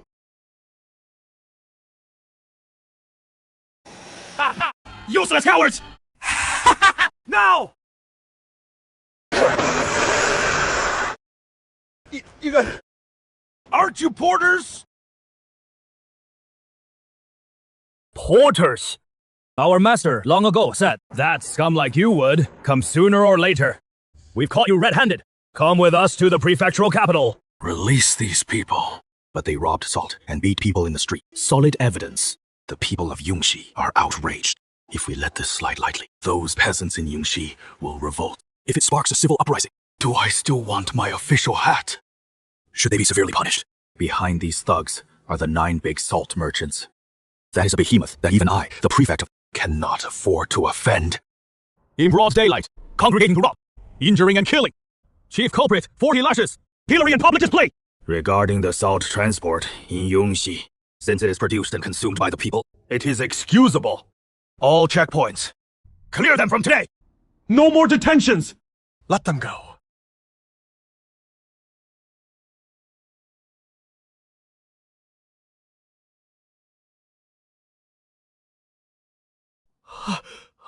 Useless cowards! Now! You got... Aren't you porters? Porters? Our master long ago said that scum like you would come sooner or later. We've caught you red-handed. Come with us to the prefectural capital. Release these people. But they robbed salt and beat people in the street. Solid evidence. The people of Yungxi are outraged. If we let this slide lightly, those peasants in Yungxi will revolt. If it sparks a civil uprising, do I still want my official hat? Should they be severely punished? Behind these thugs are the 9 big salt merchants. That is a behemoth that even I, the prefect of, cannot afford to offend. In broad daylight, congregating to rob, injuring and killing. Chief culprit, 40 lashes. Pillory in public display. Regarding the salt transport in Yungxi, since it is produced and consumed by the people, it is excusable. All checkpoints. Clear them from today. No more detentions. let them go.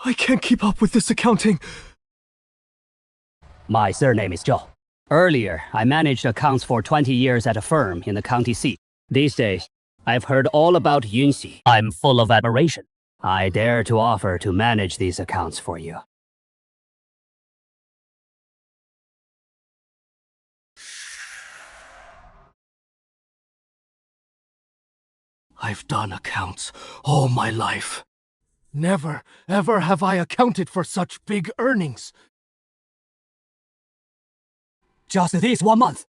I can't keep up with this accounting. My surname is Zhou. Earlier, I managed accounts for 20 years at a firm in the county seat. These days, I've heard all about Yunxi. I'm full of admiration. I dare to offer to manage these accounts for you. I've done accounts all my life. Never, ever have I accounted for such big earnings. Just this 1 month,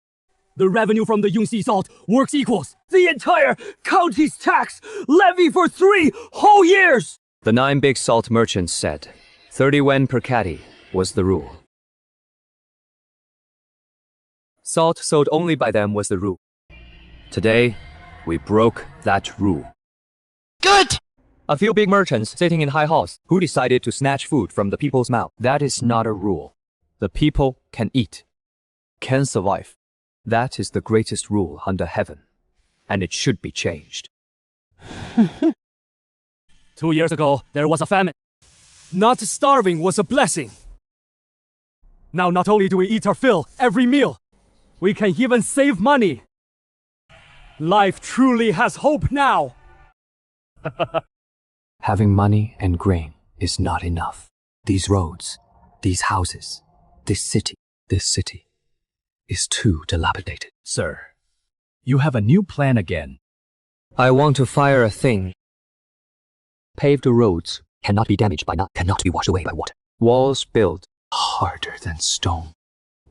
the revenue from the Yunxi salt works equals the entire county's tax levy for 3 whole years! The 9 big salt merchants said 30 wen per caddy was the rule. Salt sold only by them was the rule. Today, we broke that rule. Good! A few big merchants sitting in high halls who decided to snatch food from the people's mouth. That is not a rule. The people can eat, can survive. That is the greatest rule under heaven, and it should be changed. 2 years ago, there was a famine. Not starving was a blessing. Now not only do we eat our fill every meal, we can even save money. Life truly has hope now. Having money and grain is not enough. These roads, these houses, this city is too dilapidated. Sir, you have a new plan again. I want to fire a thing. Paved roads Cannot be damaged by cannot be washed away by water. walls built. Harder than stone.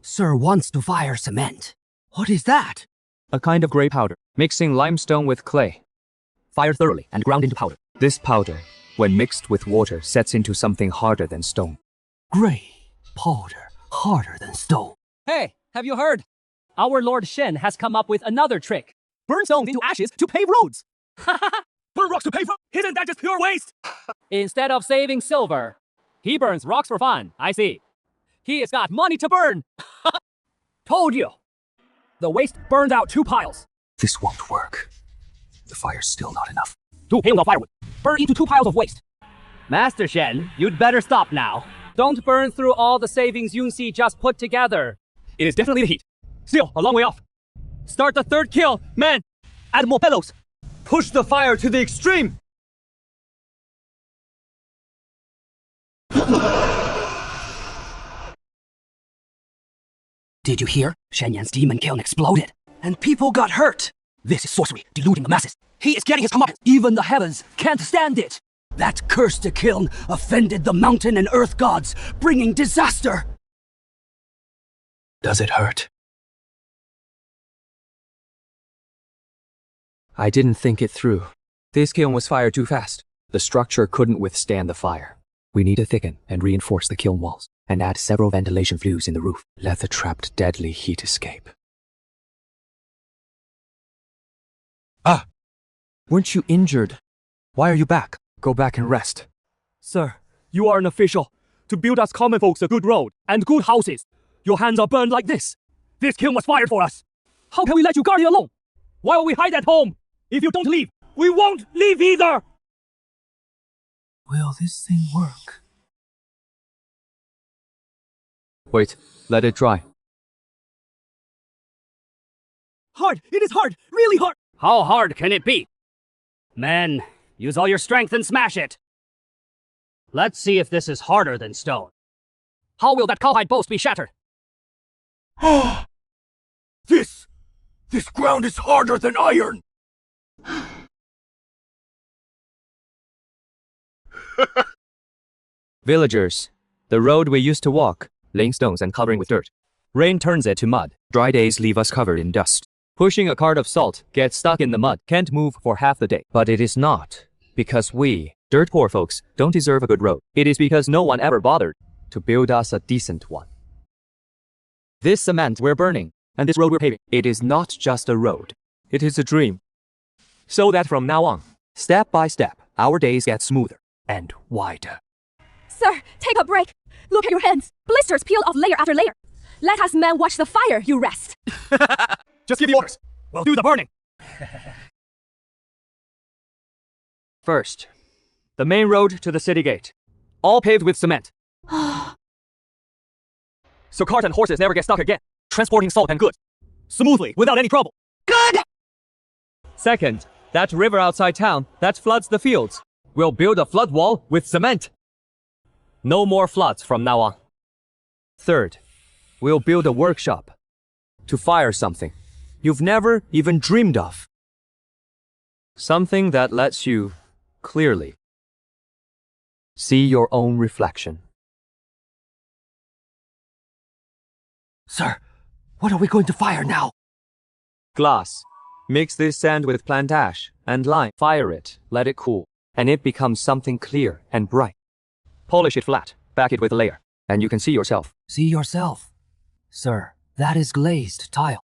Sir wants to fire cement. What is that? A kind of gray powder, mixing limestone with clay. Fire thoroughly and ground into powder. This powder, when mixed with water, sets into something harder than stone. Gray powder, harder than stone. Hey, have you heard? Our Lord Shen has come up with another trick. Burn stones into ashes to pave roads. Burn rocks to pave roads? Isn't that just pure waste? Instead of saving silver, he burns rocks for fun. I see. He has got money to burn. Told you. The waste burned out 2 piles. This won't work. The fire's still not enough. 2 pails of firewood. Burn into 2 piles of waste. Master Shen, you'd better stop now. Don't burn through all the savings Yunxi just put together. It is definitely the heat. Still, a long way off. Start the 3rd kill, men! Add more bellows! Push the fire to the extreme! Did you hear? Shen Yan's demon kiln exploded. And people got hurt. This is sorcery, deluding the masses. He is getting his comeuppance. Even the heavens can't stand it. That cursed kiln offended the mountain and earth gods, bringing disaster. Does it hurt? I didn't think it through. This kiln was fired too fast. The structure couldn't withstand the fire. We need to thicken and reinforce the kiln walls, and add several ventilation flues in the roof. Let the trapped deadly heat escape. Ah! Weren't you injured? Why are you back? Go back and rest. Sir, you are an official. To build us common folks a good road and good houses. Your hands are burned like this. This kiln was fired for us. How can we let you guard it alone? While we hide at home? If you don't leave, we won't leave either! Will this thing work? Wait, let it dry. Hard! It is hard! Really hard! How hard can it be? Men, use all your strength and smash it. Let's see if this is harder than stone. How will that cowhide post be shattered? This ground is harder than iron! Villagers, the road we used to walk, laying stones and covering with dirt. Rain turns it to mud. Dry days leave us covered in dust. Pushing a cart of salt gets stuck in the mud, can't move for half the day. But it is not because we, dirt poor folks, don't deserve a good road. It is because no one ever bothered to build us a decent one. This cement we're burning, and this road we're paving, it is not just a road. It is a dream. So that from now on, step by step, our days get smoother and wider. Sir, take a break. Look at your hands. Blisters peel off layer after layer. Let us men watch the fire, you rest. Just give the orders. We'll do the burning. First, the main road to the city gate. All paved with cement. So cart and horses never get stuck again. Transporting salt and goods. Smoothly, without any trouble. Good! Second, that river outside town that floods the fields. We'll build a flood wall with cement. No more floods from now on. Third, we'll build a workshop to fire something you've never even dreamed of. Something that lets you clearly see your own reflection. Sir, what are we going to fire now? Glass. Mix this sand with plant ash and lime. Fire it, let it cool, and it becomes something clear and bright. Polish it flat, back it with a layer, and you can see yourself. See yourself. Sir, that is glazed tile.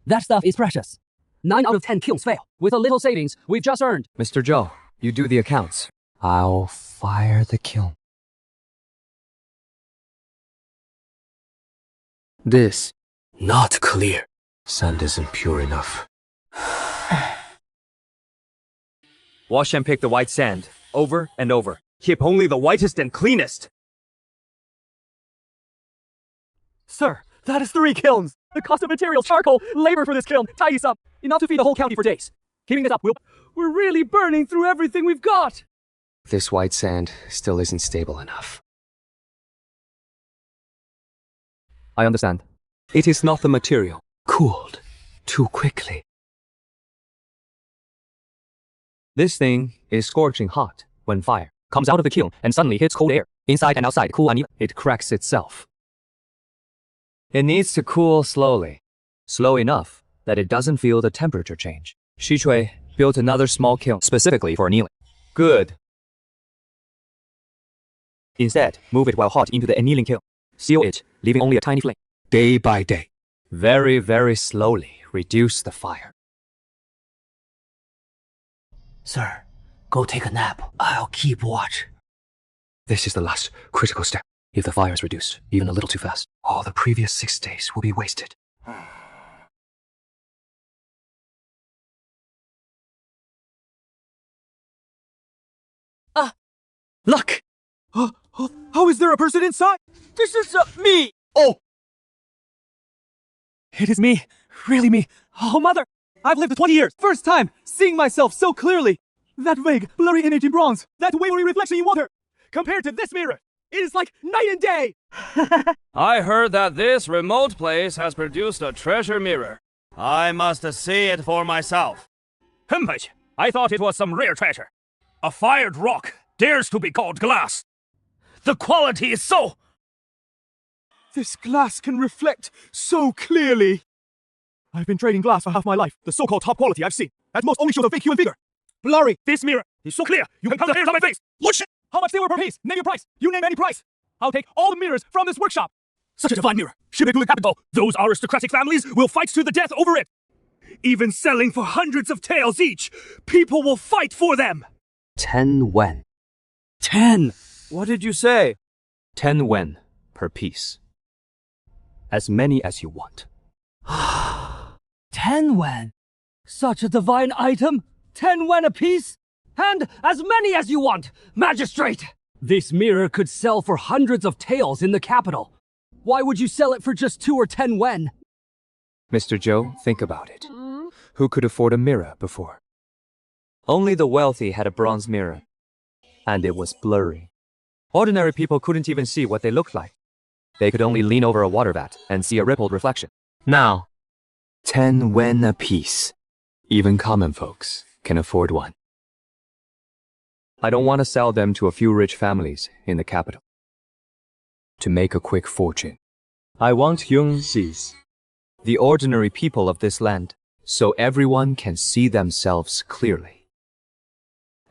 That stuff is precious. 9 out of 10 kilns fail. With a little savings, we've just earned. Mr. Zhou, you do the accounts. I'll fire the kiln. This, not clear. Sand isn't pure enough. Wash and pick the white sand, over and over. Keep only the whitest and cleanest. Sir, that is 3 kilns. The cost of materials, charcoal, labor for this kiln, ties up. Enough to feed the whole county for days. Keeping this up, we're really burning through everything we've got. This white sand still isn't stable enough. I understand. It is not the material. Cooled too quickly. This thing is scorching hot when fire comes out of the kiln and suddenly hits cold air. Inside and outside, cool uneven. It cracks itself. It needs to cool slowly. Slow enough that it doesn't feel the temperature change. Xishui built another small kiln specifically for annealing. Good. Instead, move it while hot into the annealing kiln. Seal it, leaving only a tiny flame. Day by day. Very, very slowly reduce the fire. Sir, go take a nap. I'll keep watch. This is the last critical step. If the fire is reduced, even a little too fast, all the previous 6 days will be wasted. Look! How is there a person inside? This is me! Oh! It is me. Really me. Oh, mother! I've lived 20 years. First time seeing myself so clearly. That vague, blurry image in bronze. That wavery reflection in water. Compared to this mirror, it is like night and day. I heard that this remote place has produced a treasure mirror. I must see it for myself. I thought it was some rare treasure. A fired rock dares to be called glass? The quality is so... This glass can reflect so clearly. I've been trading glass for half my life. The so-called top quality I've seen. At most only shows a fake human figure. Blurry. This mirror is so clear, you can count the hairs on my face. Look, shit! How much they were per piece? Name your price. You name any price. I'll take all the mirrors from this workshop. Such a divine mirror. Should it capital? Those aristocratic families will fight to the death over it. Even selling for hundreds of taels each, people will fight for them. 10 wen. 10! What did you say? 10 wen per piece. As many as you want. 10 wen? Such a divine item? 10 wen apiece? And as many as you want, magistrate! This mirror could sell for hundreds of taels in the capital. Why would you sell it for just 2 or 10 wen? Mr. Joe, think about it. Who could afford a mirror before? Only the wealthy had a bronze mirror. And it was blurry. Ordinary people couldn't even see what they looked like. They could only lean over a water vat and see a rippled reflection. Now, 10 wen a piece. Even common folks can afford one. I don't want to sell them to a few rich families in the capital to make a quick fortune. I want Yunxi's, the ordinary people of this land, so everyone can see themselves clearly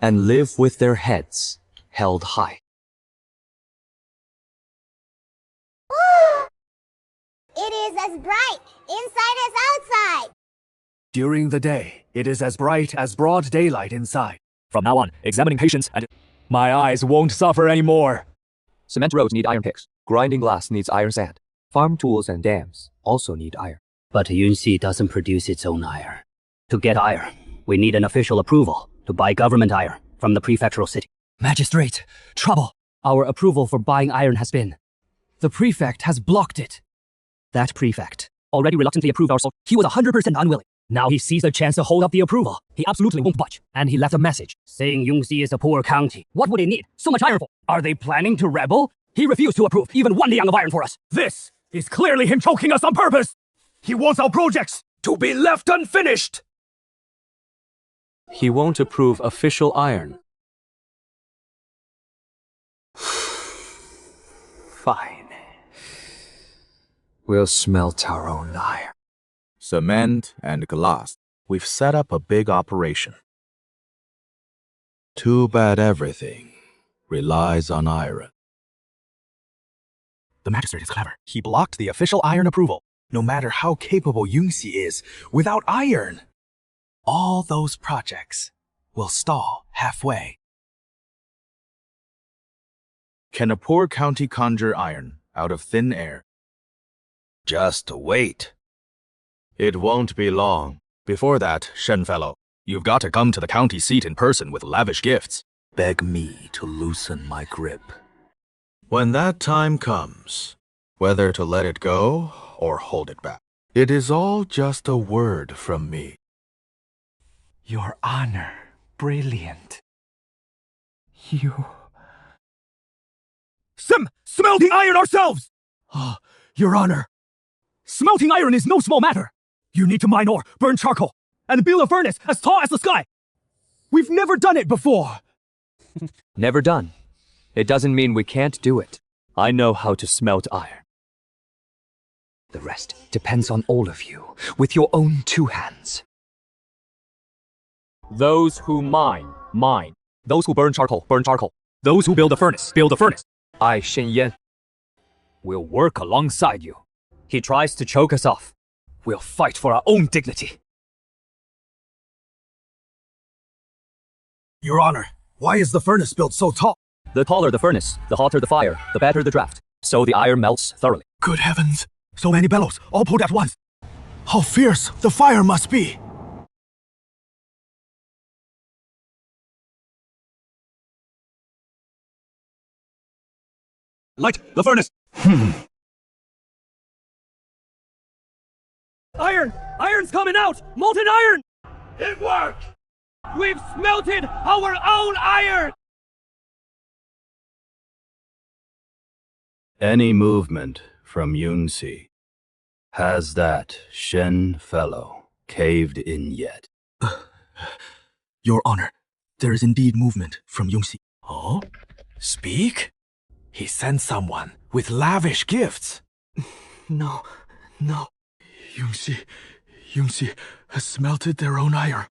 and live with their heads held high. It is as bright inside as outside. During the day, it is as bright as broad daylight inside. From now on, examining patients and... My eyes won't suffer anymore. Cement roads need iron picks. Grinding glass needs iron sand. Farm tools and dams also need iron. But Yunxi doesn't produce its own iron. To get iron, we need an official approval to buy government iron from the prefectural city. Magistrate, trouble. Our approval for buying iron has been... The prefect has blocked it. That prefect already reluctantly approved our soul. He was 100% unwilling. Now he sees the chance to hold up the approval. He absolutely won't budge. And he left a message saying Yunxi is a poor county. What would they need so much iron for? Are they planning to rebel? He refused to approve even 1 liang of iron for us. This is clearly him choking us on purpose. He wants our projects to be left unfinished. He won't approve official iron. Fine. We'll smelt our own iron. Cement and glass. We've set up a big operation. Too bad everything relies on iron. The magistrate is clever. He blocked the official iron approval. No matter how capable Yunxi is, without iron, all those projects will stall halfway. Can a poor county conjure iron out of thin air? Just wait. It won't be long. Before that, Shen fellow, you've got to come to the county seat in person with lavish gifts. Beg me to loosen my grip. When that time comes, whether to let it go or hold it back, it is all just a word from me. Your Honor, brilliant. You... Smelting iron ourselves! Ah, Your Honor. Smelting iron is no small matter. You need to mine ore, burn charcoal, and build a furnace as tall as the sky. We've never done it before. Never done. It doesn't mean we can't do it. I know how to smelt iron. The rest depends on all of you, with your own 2 hands. Those who mine, mine. Those who burn charcoal, burn charcoal. Those who build a furnace, build a furnace. I, Shen Yan, will work alongside you. He tries to choke us off. We'll fight for our own dignity. Your Honor, why is the furnace built so tall? The taller the furnace, the hotter the fire, the better the draft. So the iron melts thoroughly. Good heavens! So many bellows, all pulled at once. How fierce the fire must be! Light the furnace! Iron! Iron's coming out! Molten iron! It worked! We've smelted our own iron! Any movement from Yunxi? Has that Shen fellow caved in yet? Your Honor, there is indeed movement from Yunxi. Oh? Speak? He sent someone with lavish gifts. No. Yungxi has smelted their own iron.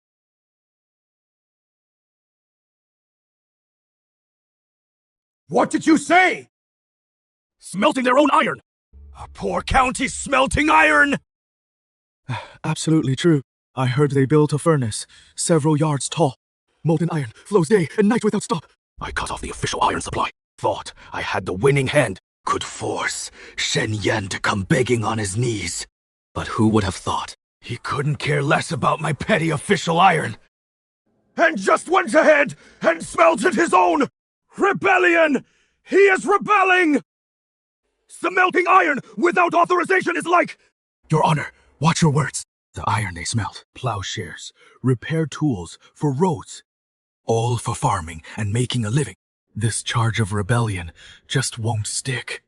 What did you say? Smelting their own iron? A poor county smelting iron? Absolutely true. I heard they built a furnace, several yards tall. Molten iron flows day and night without stop. I cut off the official iron supply. Thought I had the winning hand. Could force Shen Yan to come begging on his knees. But who would have thought? He couldn't care less about my petty official iron. And just went ahead and smelted his own! Rebellion! He is rebelling! Smelting iron without authorization is like... Your Honor, watch your words. The iron they smelt, plowshares, repair tools for roads. All for farming and making a living. This charge of rebellion just won't stick.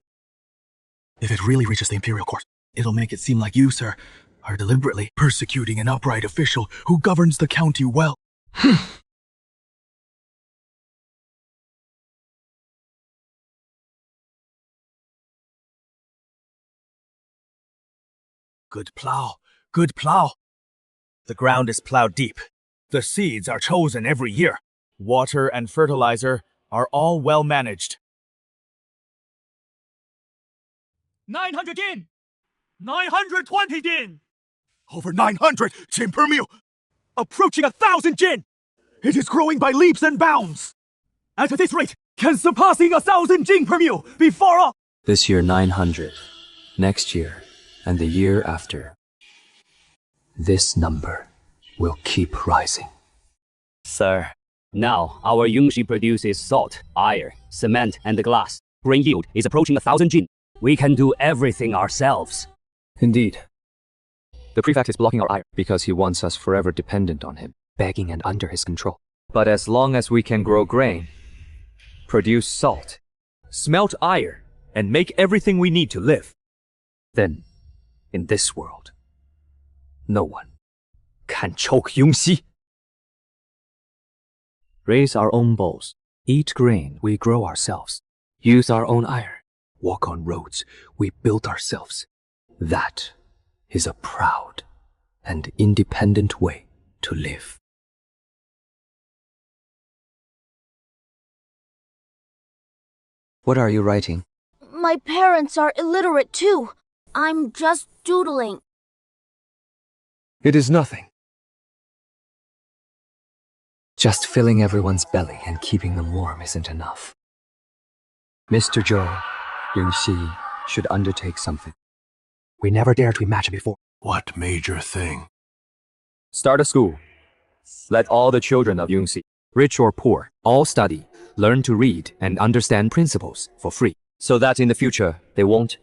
If it really reaches the Imperial Court, it'll make it seem like you, sir, are deliberately persecuting an upright official who governs the county well. Good plow, good plow. The ground is plowed deep. The seeds are chosen every year. Water and fertilizer are all well managed. 900 yin! 920 yin! Over 900 jin per mule! Approaching 1,000 jin! It is growing by leaps and bounds! At this rate, can surpassing 1,000 jin per mule before all... This year 900, next year, and the year after. This number will keep rising. Sir, now our Yungxi produces salt, iron, cement, and glass. Grain yield is approaching 1,000 jin. We can do everything ourselves. Indeed. The prefect is blocking our iron because he wants us forever dependent on him, begging and under his control. But as long as we can grow grain, produce salt, smelt iron, and make everything we need to live, then, in this world, no one can choke Yungxi. Raise our own bowls, eat grain we grow ourselves, use our own iron, walk on roads we built ourselves. That is a proud and independent way to live. What are you writing? My parents are illiterate too. I'm just doodling. It is nothing. Just filling everyone's belly and keeping them warm isn't enough. Mr. Zhou, Yungxi should undertake something we never dared to imagine before. What major thing? Start a school. Let all the children of Yungxi, rich or poor, all study, learn to read and understand principles for free, so that in the future they won't,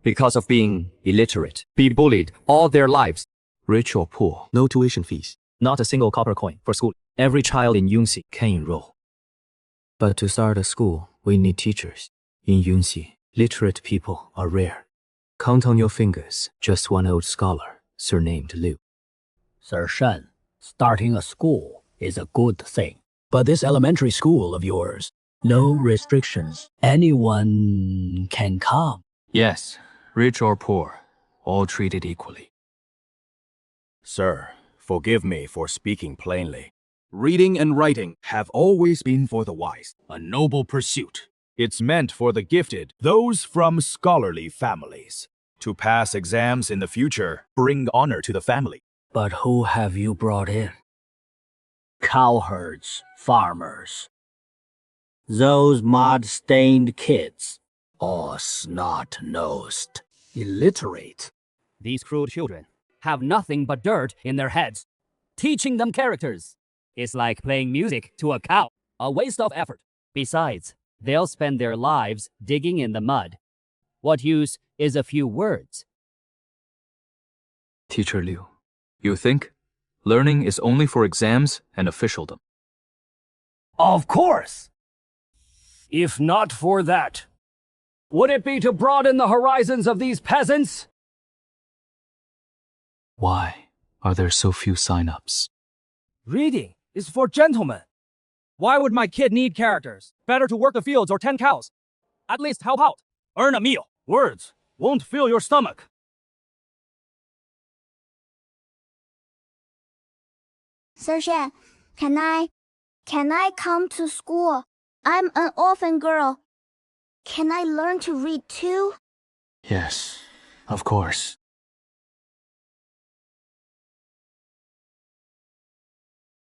because of being illiterate, be bullied all their lives. Rich or poor, no tuition fees, not a single copper coin for school. Every child in Yungxi can enroll. But to start a school, we need teachers. In Yungxi, literate people are rare. Count on your fingers just one old scholar, surnamed Liu. Sir Shen, starting a school is a good thing. But this elementary school of yours, no restrictions. Anyone can come. Yes, rich or poor, all treated equally. Sir, forgive me for speaking plainly. Reading and writing have always been for the wise, a noble pursuit. It's meant for the gifted, those from scholarly families. To pass exams in the future, bring honor to the family. But who have you brought in? Cowherds, farmers. Those mud-stained kids, all snot-nosed, illiterate. These cruel children have nothing but dirt in their heads. Teaching them characters is like playing music to a cow, a waste of effort. Besides, they'll spend their lives digging in the mud. What use is a few words? Teacher Liu, you think learning is only for exams and officialdom? Of course! If not for that, would it be to broaden the horizons of these peasants? Why are there so few sign-ups? Reading is for gentlemen. Why would my kid need characters? Better to work the fields or tend cows. At least help out. Earn a meal. Words won't fill your stomach. Sir Shen, can I come to school? I'm an orphan girl. Can I learn to read too? Yes, of course.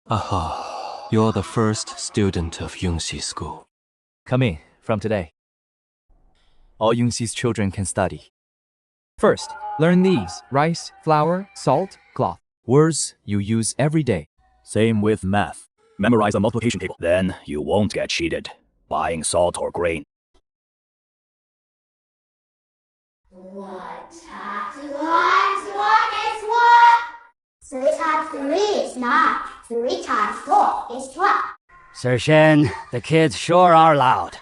Aha, you're the first student of Yunxi School. Come in from today. All Yunxi's children can study. First, learn these: rice, flour, salt, cloth. Words you use every day. Same with math. Memorize a multiplication table. Then you won't get cheated buying salt or grain. What is what? 3 times 3 is 9. 3 times 4 is 12. Sir Shen, the kids sure are loud.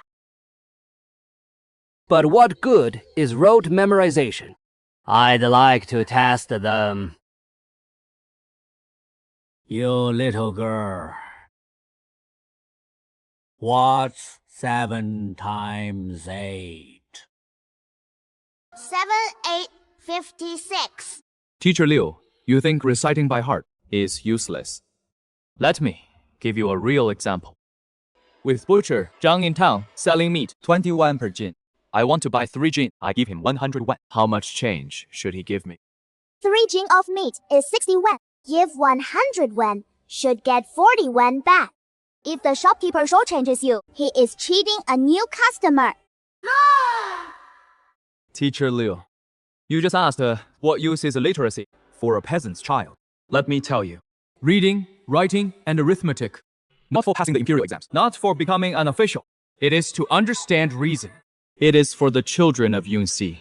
But what good is rote memorization? I'd like to test them. You little girl. What's 7 times 8? 7, 8, 56. Teacher Liu, you think reciting by heart is useless. Let me give you a real example. With butcher Zhang in town selling meat 21 per jin. I want to buy 3 jin. I give him 100 yuan. How much change should he give me? 3 jin of meat is 60 yuan. Give 100 yuan. Should get 40 yuan back. If the shopkeeper shortchanges you, he is cheating a new customer. Teacher Liu, you just asked what use is literacy for a peasant's child. Let me tell you. Reading, writing, and arithmetic. Not for passing the imperial exams. Not for becoming an official. It is to understand reason. It is for the children of Yunxi.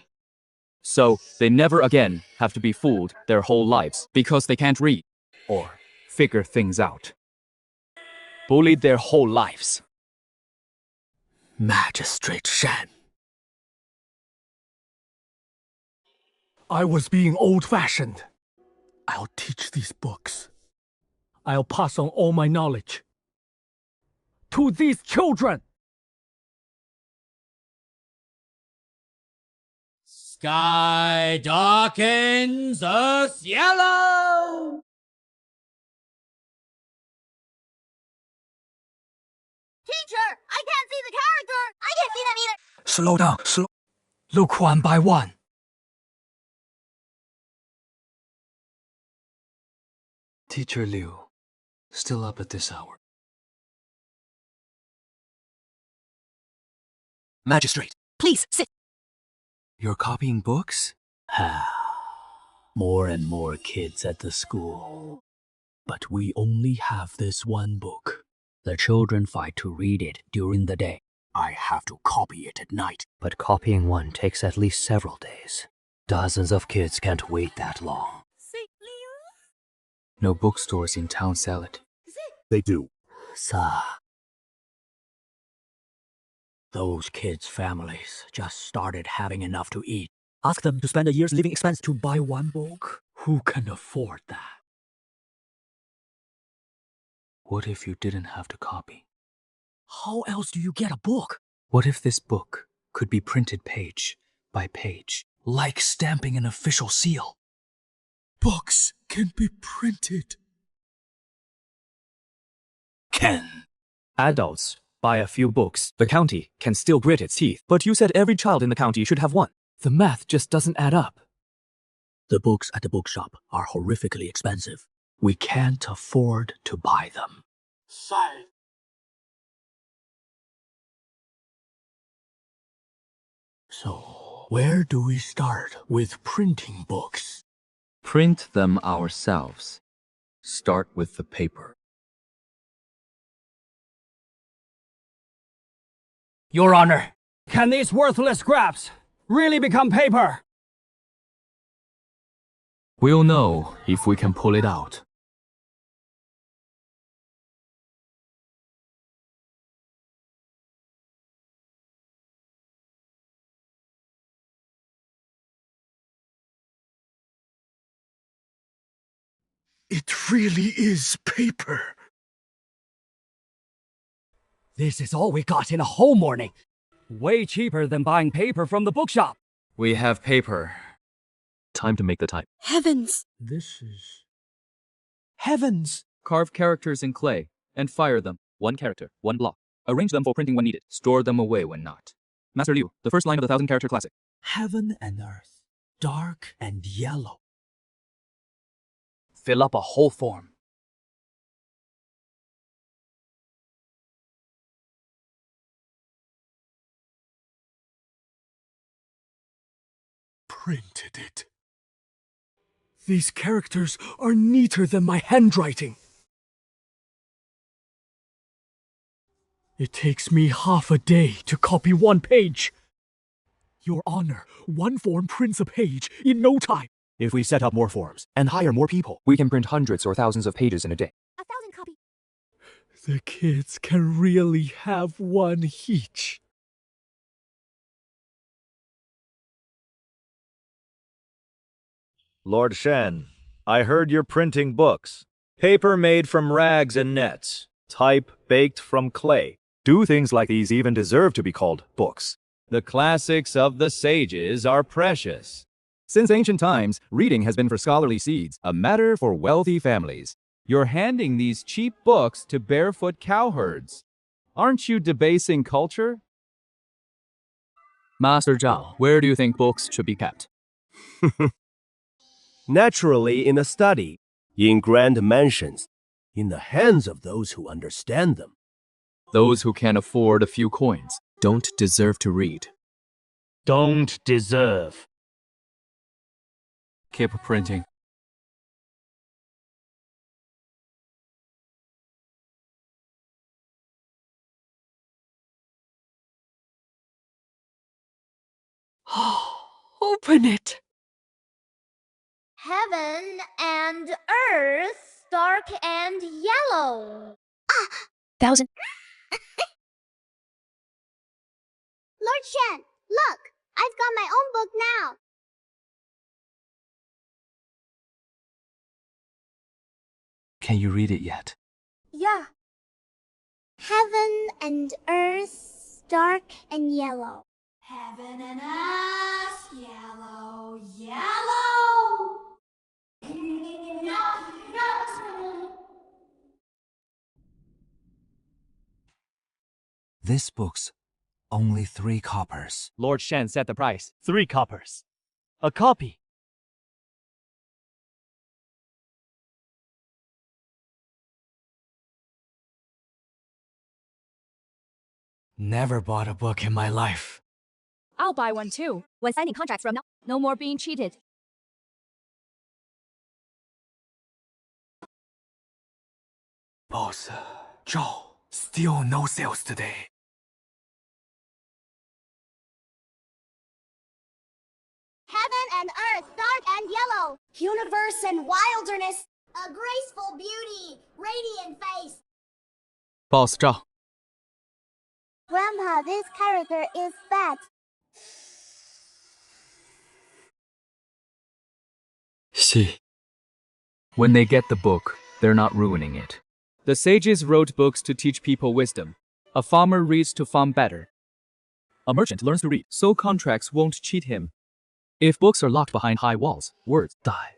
So they never again have to be fooled their whole lives because they can't read or figure things out. Bullied their whole lives. Magistrate Shen. I was being old-fashioned. I'll teach these books. I'll pass on all my knowledge to these children. Sky darkens, earth yellow. Teacher, I can't see the character. I can't see them either. Slow down, Look one by one. Teacher Liu, still up at this hour. Magistrate, please sit. You're copying books? More and more kids at the school. But we only have this one book. The children fight to read it during the day. I have to copy it at night. But copying one takes at least several days. Dozens of kids can't wait that long. No bookstores in town sell it. They do. Those kids' families just started having enough to eat. Ask them to spend a year's living expense to buy one book. Who can afford that? What if you didn't have to copy? How else do you get a book? What if this book could be printed page by page, like stamping an official seal? Books can be printed. Can. Adults buy a few books. The county can still grit its teeth. But you said every child in the county should have one. The math just doesn't add up. The books at the bookshop are horrifically expensive. We can't afford to buy them. So, where do we start with printing books? Print them ourselves. Start with the paper. Your Honor, can these worthless scraps really become paper? We'll know if we can pull it out. It really is paper. This is all we got in a whole morning. Way cheaper than buying paper from the bookshop. We have paper. Time to make the type. Heavens! This is... Heavens! Carve characters in clay and fire them. 1 character, 1 block. Arrange them for printing when needed. Store them away when not. Master Liu, the first line of the 1,000-character classic. Heaven and earth, dark and yellow. Fill up a whole form. Printed it. These characters are neater than my handwriting. It takes me half a day to copy 1 page. Your Honor, 1 form prints a page in no time. If we set up more forms and hire more people, We can print hundreds or thousands of pages in a day. 1,000 copies. The kids can really have 1 each. Lord Shen, I heard you're printing books. Paper made from rags and nets. Type baked from clay. Do things like these even deserve to be called books? The classics of the sages are precious. Since ancient times, reading has been for scholarly seeds, a matter for wealthy families. You're handing these cheap books to barefoot cowherds. Aren't you debasing culture? Master Zhao, where do you think books should be kept? Naturally in a study, in grand mansions, in the hands of those who understand them. Those who can afford a few coins don't deserve to read. Don't deserve. Keep printing. Open it! Heaven and earth, dark and yellow. 1,000. Lord Shen, look! I've got my own book now. Can you read it yet? Yeah. Heaven and earth, dark and yellow. Heaven and earth, yellow, yellow. This book's only 3 coppers. Lord Shen set the price. 3 coppers. A copy. Never bought a book in my life. I'll buy one too. When signing contracts from now, no more being cheated. Boss, Zhao, still no sales today. Heaven and earth, dark and yellow. Universe and wilderness. A graceful beauty, radiant face. Boss Zhao. Grandpa, this character is fat. See. When they get the book, they're not ruining it. The sages wrote books to teach people wisdom. A farmer reads to farm better. A merchant learns to read, so contracts won't cheat him. If books are locked behind high walls, words die.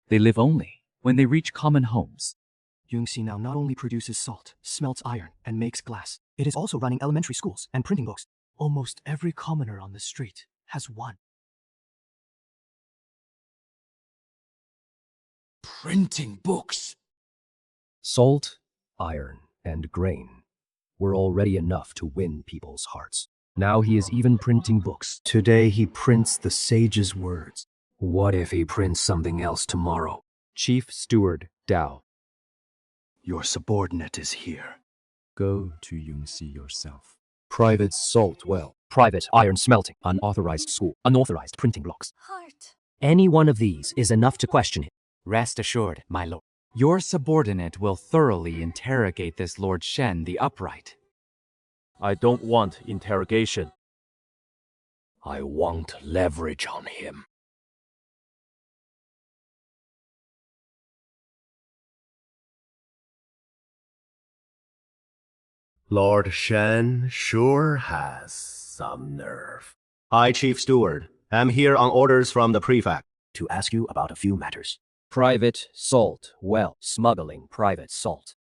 They live only when they reach common homes. Yunxi now not only produces salt, smelts iron, and makes glass, it is also running elementary schools and printing books. Almost every commoner on the street has one. Printing books! Salt, iron, and grain were already enough to win people's hearts. Now he is even printing books. Today he prints the sage's words. What if he prints something else tomorrow? Chief Steward Dao. Your subordinate is here. Go to Yunxi yourself. Private salt well. Private iron smelting. Unauthorized school. Unauthorized printing blocks. Heart. Any one of these is enough to question him. Rest assured, my lord. Your subordinate will thoroughly interrogate this Lord Shen the Upright. I don't want interrogation. I want leverage on him. Lord Shen sure has some nerve. I, Chief Steward, am here on orders from the prefect to ask you about a few matters. Private salt well, smuggling private salt.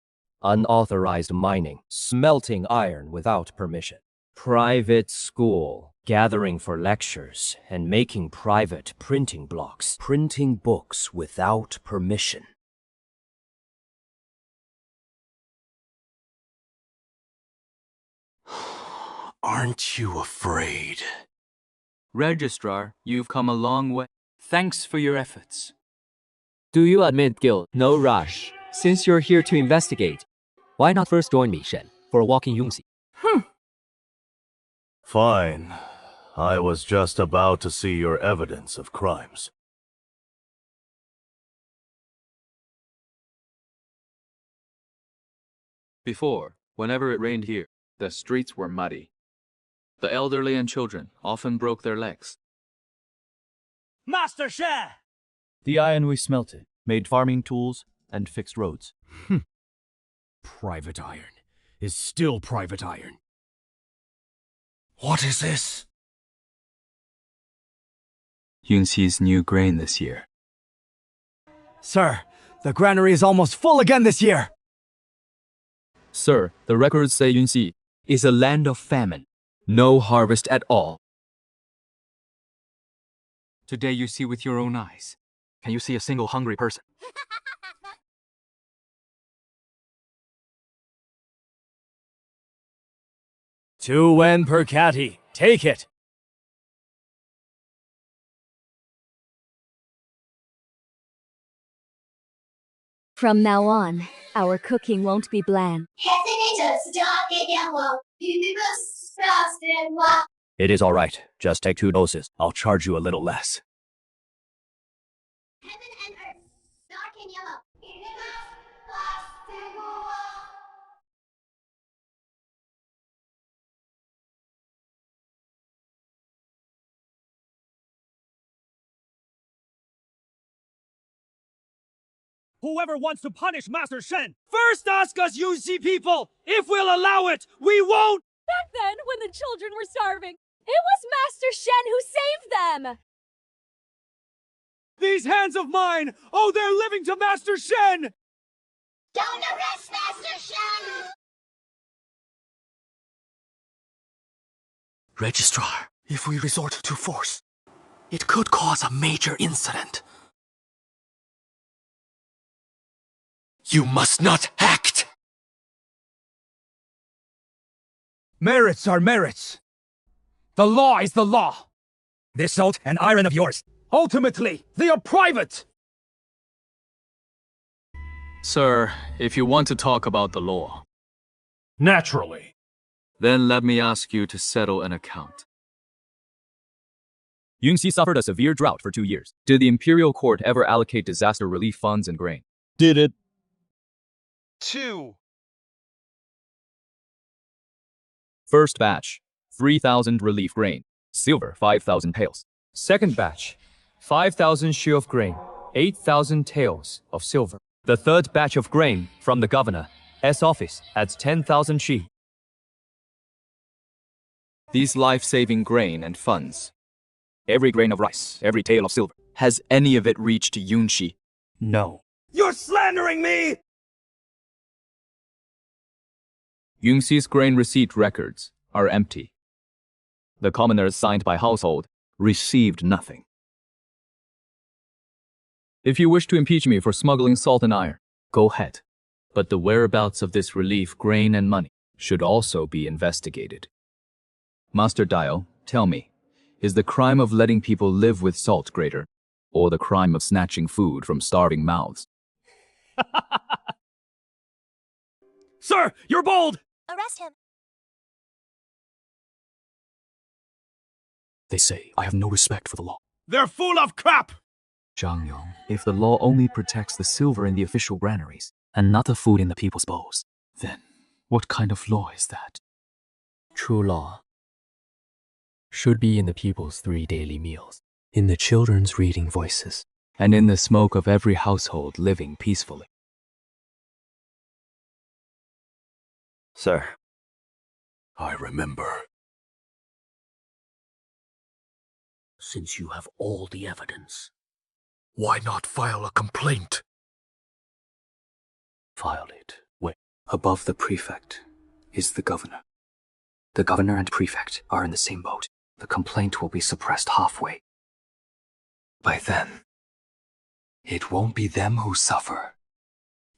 Unauthorized mining, smelting iron without permission. Private school, gathering for lectures and making private printing blocks, printing books without permission. Aren't you afraid? Registrar, you've come a long way. Thanks for your efforts. Do you admit guilt? No rush. Since you're here to investigate, why not first join me, Shen, for a walk in Yongxi? Fine. I was just about to see your evidence of crimes. Before, whenever it rained here, the streets were muddy. The elderly and children often broke their legs. Master Shen! The iron we smelted made farming tools and fixed roads. Private iron is still private iron. What is this? Yunxi's new grain this year. Sir, the granary is almost full again this year. Sir, the records say Yunxi is a land of famine. No harvest at all. Today you see with your own eyes. Can you see a single hungry person? 2 wen per catty. Take it. From now on, our cooking won't be bland. It is all right. Just take 2 doses. I'll charge you a little less. Whoever wants to punish Master Shen, first ask us Yunxi people if we'll allow it. We won't! Back then, when the children were starving, it was Master Shen who saved them! These hands of mine owe their living to Master Shen! Don't arrest Master Shen! Registrar, if we resort to force, it could cause a major incident. You must not act! Merits are merits. The law is the law. This salt and iron of yours, ultimately, they are private! Sir, if you want to talk about the law, Naturally. then let me ask you to settle an account. Yunxi suffered a severe drought for 2 years. Did the Imperial Court ever allocate disaster relief funds and grain? Did it? 2. First batch, 3,000 relief grain. Silver, 5,000 taels. Second batch, 5,000 shu of grain, 8,000 taels of silver. The third batch of grain from the governor's office adds 10,000 shi. These life-saving grain and funds, every grain of rice, every tael of silver, has any of it reached Yunxi? No. You're slandering me! Yunxi's grain receipt records are empty. The commoners signed by household received nothing. If you wish to impeach me for smuggling salt and iron, go ahead. But the whereabouts of this relief, grain and money, should also be investigated. Master Dio, tell me, is the crime of letting people live with salt greater, or the crime of snatching food from starving mouths? Sir, you're bold! Arrest him. They say I have no respect for the law. They're full of crap! Zhang Yong, if the law only protects the silver in the official granaries, and not the food in the people's bowls, then what kind of law is that? True law should be in the people's 3 daily meals, in the children's reading voices, And in the smoke of every household living peacefully. Sir, I remember. Since you have all the evidence, why not file a complaint? File it. Wait. Above the prefect is the governor. The governor and prefect are in the same boat. The complaint will be suppressed halfway. By then, it won't be them who suffer.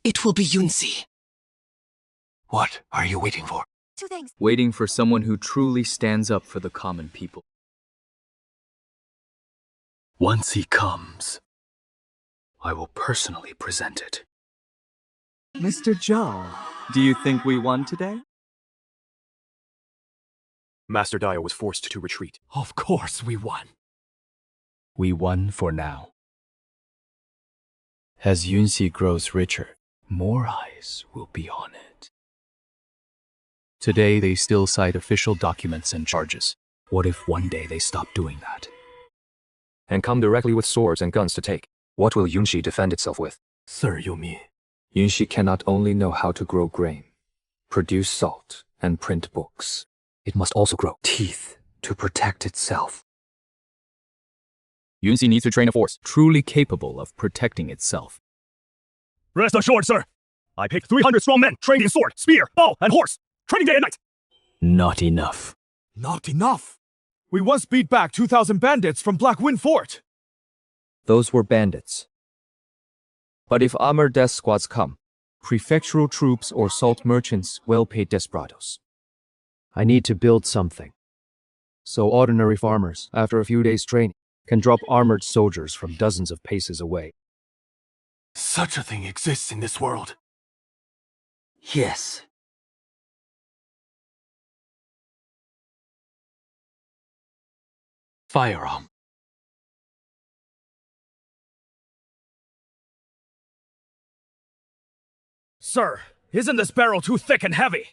It will be Yunxi. What are you waiting for? Two things. Waiting for someone who truly stands up for the common people. Once he comes, I will personally present it. Mr. Zhao, do you think we won today? Master Dio was forced to retreat. Of course we won. We won for now. As Yunxi grows richer, more eyes will be on it. Today they still cite official documents and charges. What if one day they stop doing that? And come directly with swords and guns to take? What will Yunxi defend itself with? Sir, you mean? Yunxi cannot only know how to grow grain, produce salt, and print books. It must also grow teeth to protect itself. Yunxi needs to train a force truly capable of protecting itself. Rest assured, sir. I picked 300 strong men trained in sword, spear, bow, and horse, training day and night. Not enough. Not enough? We once beat back 2,000 bandits from Black Wind Fort. Those were bandits. But if armored death squads come, prefectural troops or salt merchants will pay desperados. I need to build something. So ordinary farmers, after a few days' training, can drop armored soldiers from dozens of paces away. Such a thing exists in this world. yes. Firearm. Sir, isn't this barrel too thick and heavy?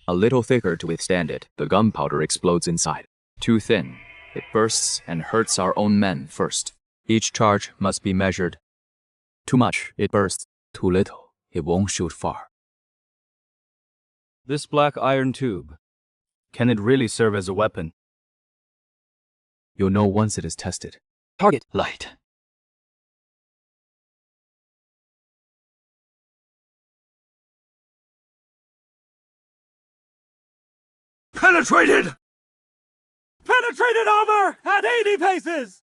A little thicker to withstand it, the gunpowder explodes inside. Too thin, it bursts and hurts our own men first. Each charge must be measured. Too much, it bursts. Too little, it won't shoot far. This black iron tube, can it really serve as a weapon? You'll know once it is tested. Target light. Penetrated! Penetrated armor at 80 paces!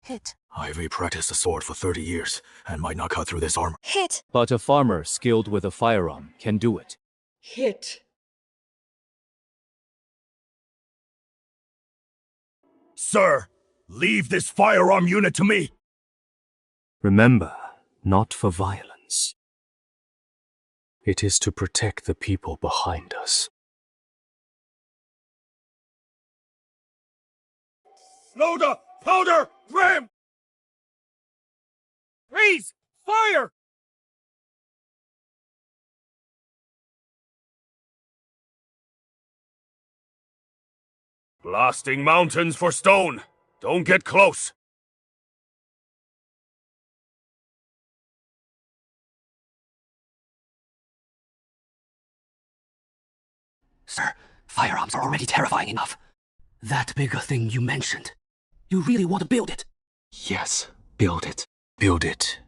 Hit. I've practiced the sword for 30 years and might not cut through this armor. Hit. But a farmer skilled with a firearm can do it. Hit. Sir, leave this firearm unit to me. Remember, not for violence. It is to protect the people behind us. Loader! Powder! Ram! Freeze! Fire! Blasting mountains for stone. Don't get close. Sir, firearms are already terrifying enough. That bigger thing you mentioned. You really want to build it? Yes, build it. Build it.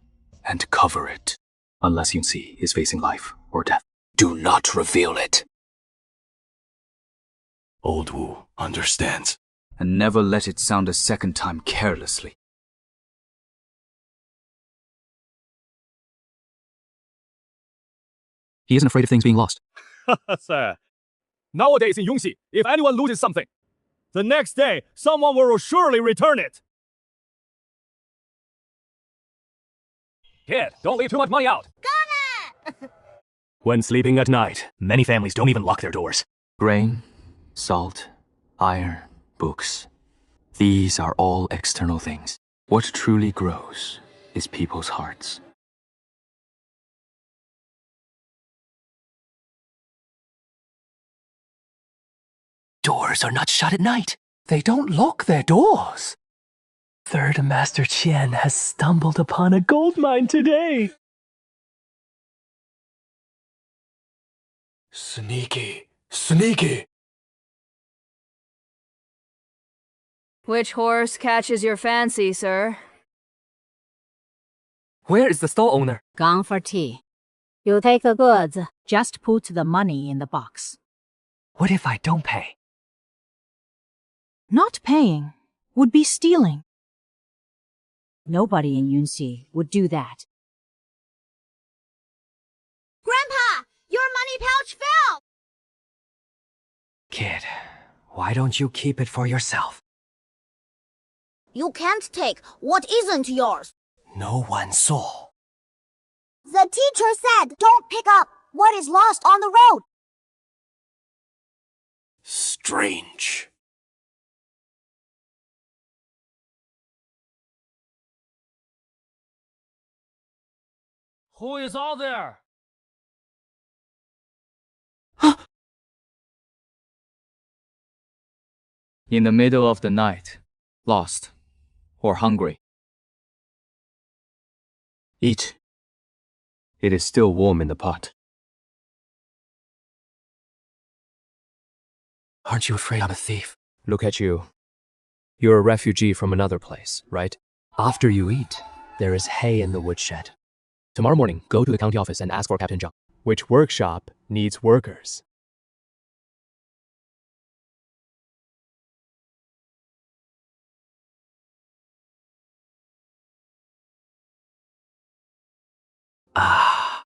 And cover it. Unless Yunxi is facing life or death. Do not reveal it. Old Wu understands. And never let it sound a second time carelessly. He isn't afraid of things being lost. Sir, nowadays in Yunxi, if anyone loses something, the next day, someone will surely return it. Kid, don't leave too much money out. When sleeping at night, many families don't even lock their doors. Grain, salt, iron, books. These are all external things. What truly grows is people's hearts. Doors are not shut at night. They don't lock their doors. Third Master Qian has stumbled upon a gold mine today. Sneaky, sneaky. Which horse catches your fancy, sir? Where is the stall owner? Gone for tea. You take the goods, just put the money in the box. What if I don't pay? Not paying would be stealing. Nobody in Yunxi would do that. Grandpa, your money pouch fell! Kid, why don't you keep it for yourself? You can't take what isn't yours. No one saw. The teacher said don't pick up what is lost on the road. Strange. Who is all there? In the middle of the night, lost or hungry. Eat. It is still warm in the pot. Aren't you afraid I'm a thief? Look at you. You're a refugee from another place, right? After you eat, there is hay in the woodshed. Tomorrow morning, go to the county office and ask for Captain Zhang. Which workshop needs workers? Ah.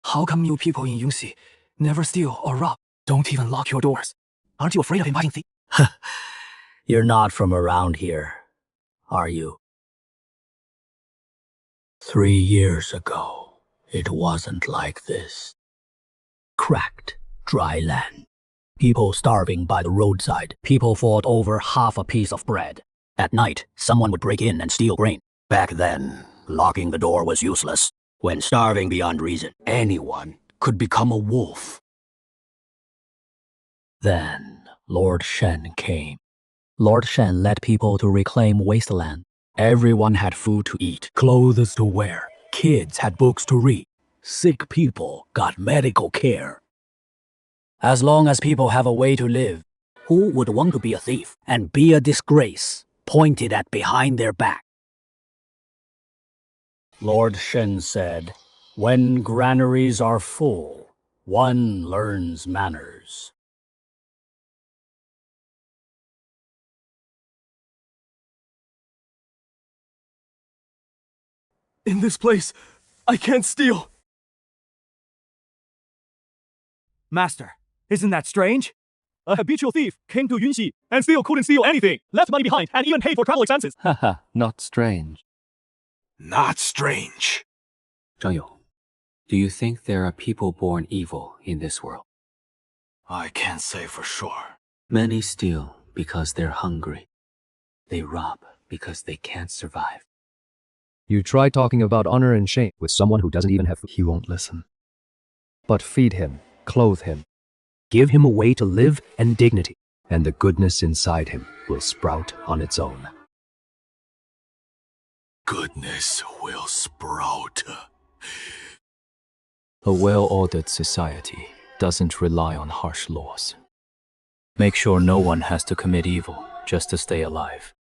How come you people in Yunxi never steal or rob? Don't even lock your doors. Aren't you afraid of inviting thieves? You're not from around here, are you? 3 years ago, it wasn't like this. Cracked, dry land. People starving by the roadside. People fought over half a piece of bread. At night, someone would break in and steal grain. Back then, locking the door was useless. When starving beyond reason, anyone could become a wolf. Then, Lord Shen came. Lord Shen led people to reclaim wasteland. Everyone had food to eat, clothes to wear. Kids had books to read. Sick people got medical care. As long as people have a way to live, who would want to be a thief and be a disgrace, pointed at behind their back? Lord Shen said, "When granaries are full, one learns manners." In this place, I can't steal. Master, isn't that strange? A habitual thief came to Yunxi and still couldn't steal anything, left money behind, and even paid for travel expenses. Haha, not strange. Not strange. Zhang Yong, do you think there are people born evil in this world? I can't say for sure. Many steal because they're hungry. They rob because they can't survive. You try talking about honor and shame with someone who doesn't even have food. He won't listen. But feed him, clothe him, give him a way to live and dignity, and the goodness inside him will sprout on its own. Goodness will sprout. A well-ordered society doesn't rely on harsh laws. Make sure no one has to commit evil just to stay alive.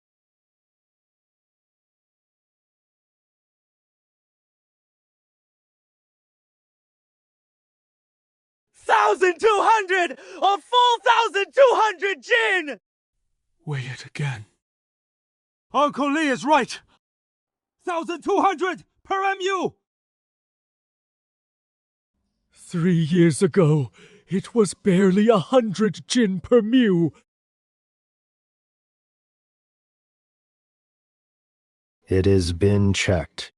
$1,200! A full 1,200 jin! Weigh it again. Uncle Lee is right. 1,200 per MU! 3 years ago, it was barely 100 jin per mu. It has been checked.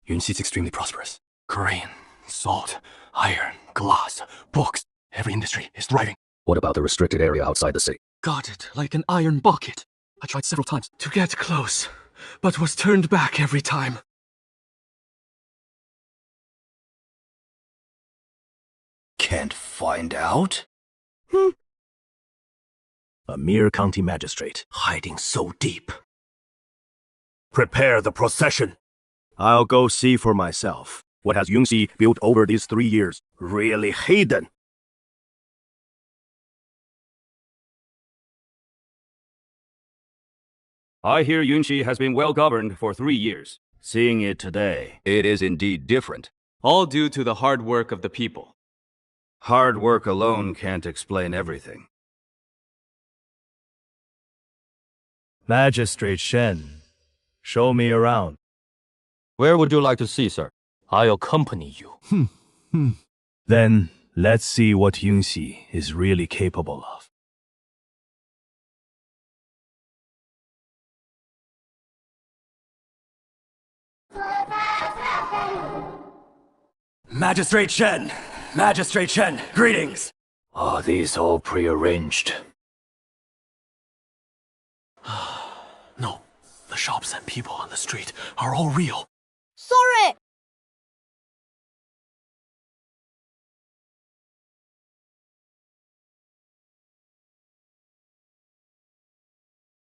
Yunxi's extremely prosperous. Grain, salt, iron, glass, books. Every industry is thriving. What about the restricted area outside the city? Got it like an iron bucket. I tried several times to get close, but was turned back every time. Can't find out? A mere county magistrate, hiding so deep. Prepare the procession. I'll go see for myself. What has Yunxi built over these 3 years? Really hidden. I hear Yunxi has been well governed for 3 years. Seeing it today, it is indeed different. All due to the hard work of the people. Hard work alone can't explain everything. Magistrate Shen, show me around. Where would you like to see, sir? I'll accompany you. Then, let's see what Yunxi is really capable of. Magistrate Shen! Magistrate Shen, greetings! Are these all prearranged? No, the shops and people on the street are all real. Sorry!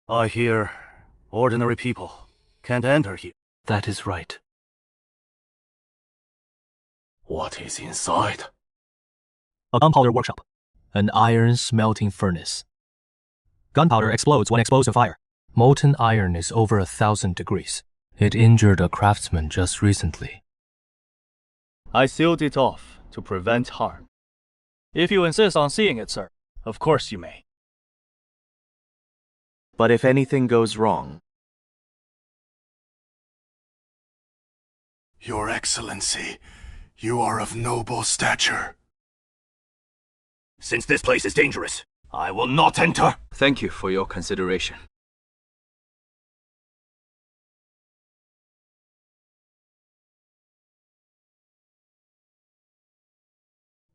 I hear ordinary people can't enter here. That is right. What is inside? A gunpowder workshop. An iron smelting furnace. Gunpowder explodes when exposed to fire. Molten iron is over 1,000 degrees. It injured a craftsman just recently. I sealed it off to prevent harm. If you insist on seeing it, sir, of course you may. But if anything goes wrong... Your Excellency, you are of noble stature. Since this place is dangerous, I will not enter. Thank you for your consideration.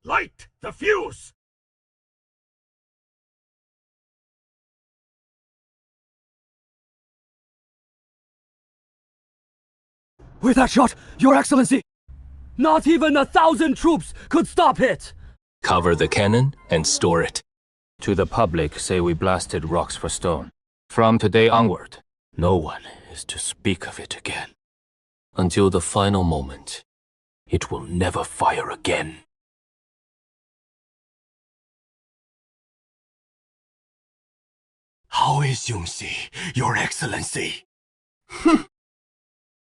Light the fuse! With that shot, Your Excellency, not even 1,000 troops could stop it! Cover the cannon and store it. To the public, say we blasted rocks for stone. From today onward, no one is to speak of it again. Until the final moment, it will never fire again. How is Yunxi, Your Excellency?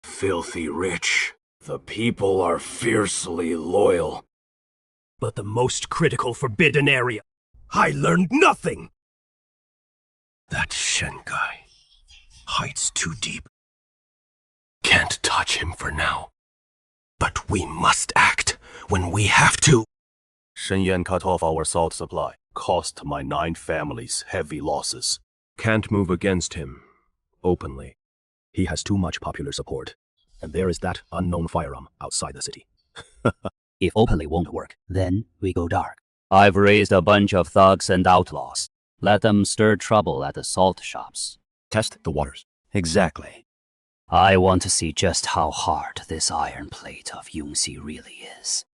Filthy rich. The people are fiercely loyal. But the most critical forbidden area, I learned nothing! That Shen guy hides too deep. Can't touch him for now. But we must act when we have to. Shen Yan cut off our salt supply, cost my 9 families heavy losses. Can't move against him openly. He has too much popular support, and there is that unknown firearm outside the city. If openly won't work, then we go dark. I've raised a bunch of thugs and outlaws. Let them stir trouble at the salt shops. Test the waters. Exactly. I want to see just how hard this iron plate of Yunxi really is.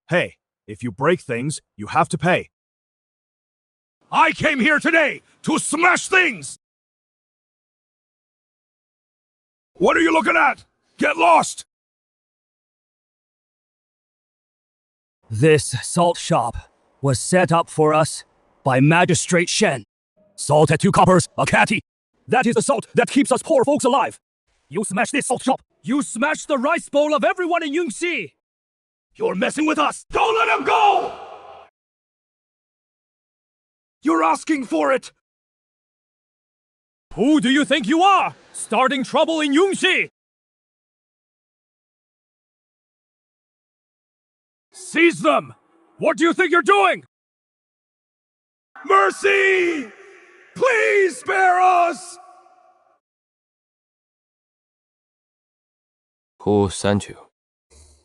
Hey, if you break things, you have to pay. I came here today to smash things! What are you looking at? Get lost! This salt shop was set up for us by Magistrate Shen. Salt at 2 coppers, a catty. That is the salt that keeps us poor folks alive. You smash this salt shop, you smash the rice bowl of everyone in Yunxi. You're messing with us. Don't let him go! You're asking for it! Who do you think you are? Starting trouble in Yunxi! Seize them! What do you think you're doing? Mercy! Please spare us! Who sent you?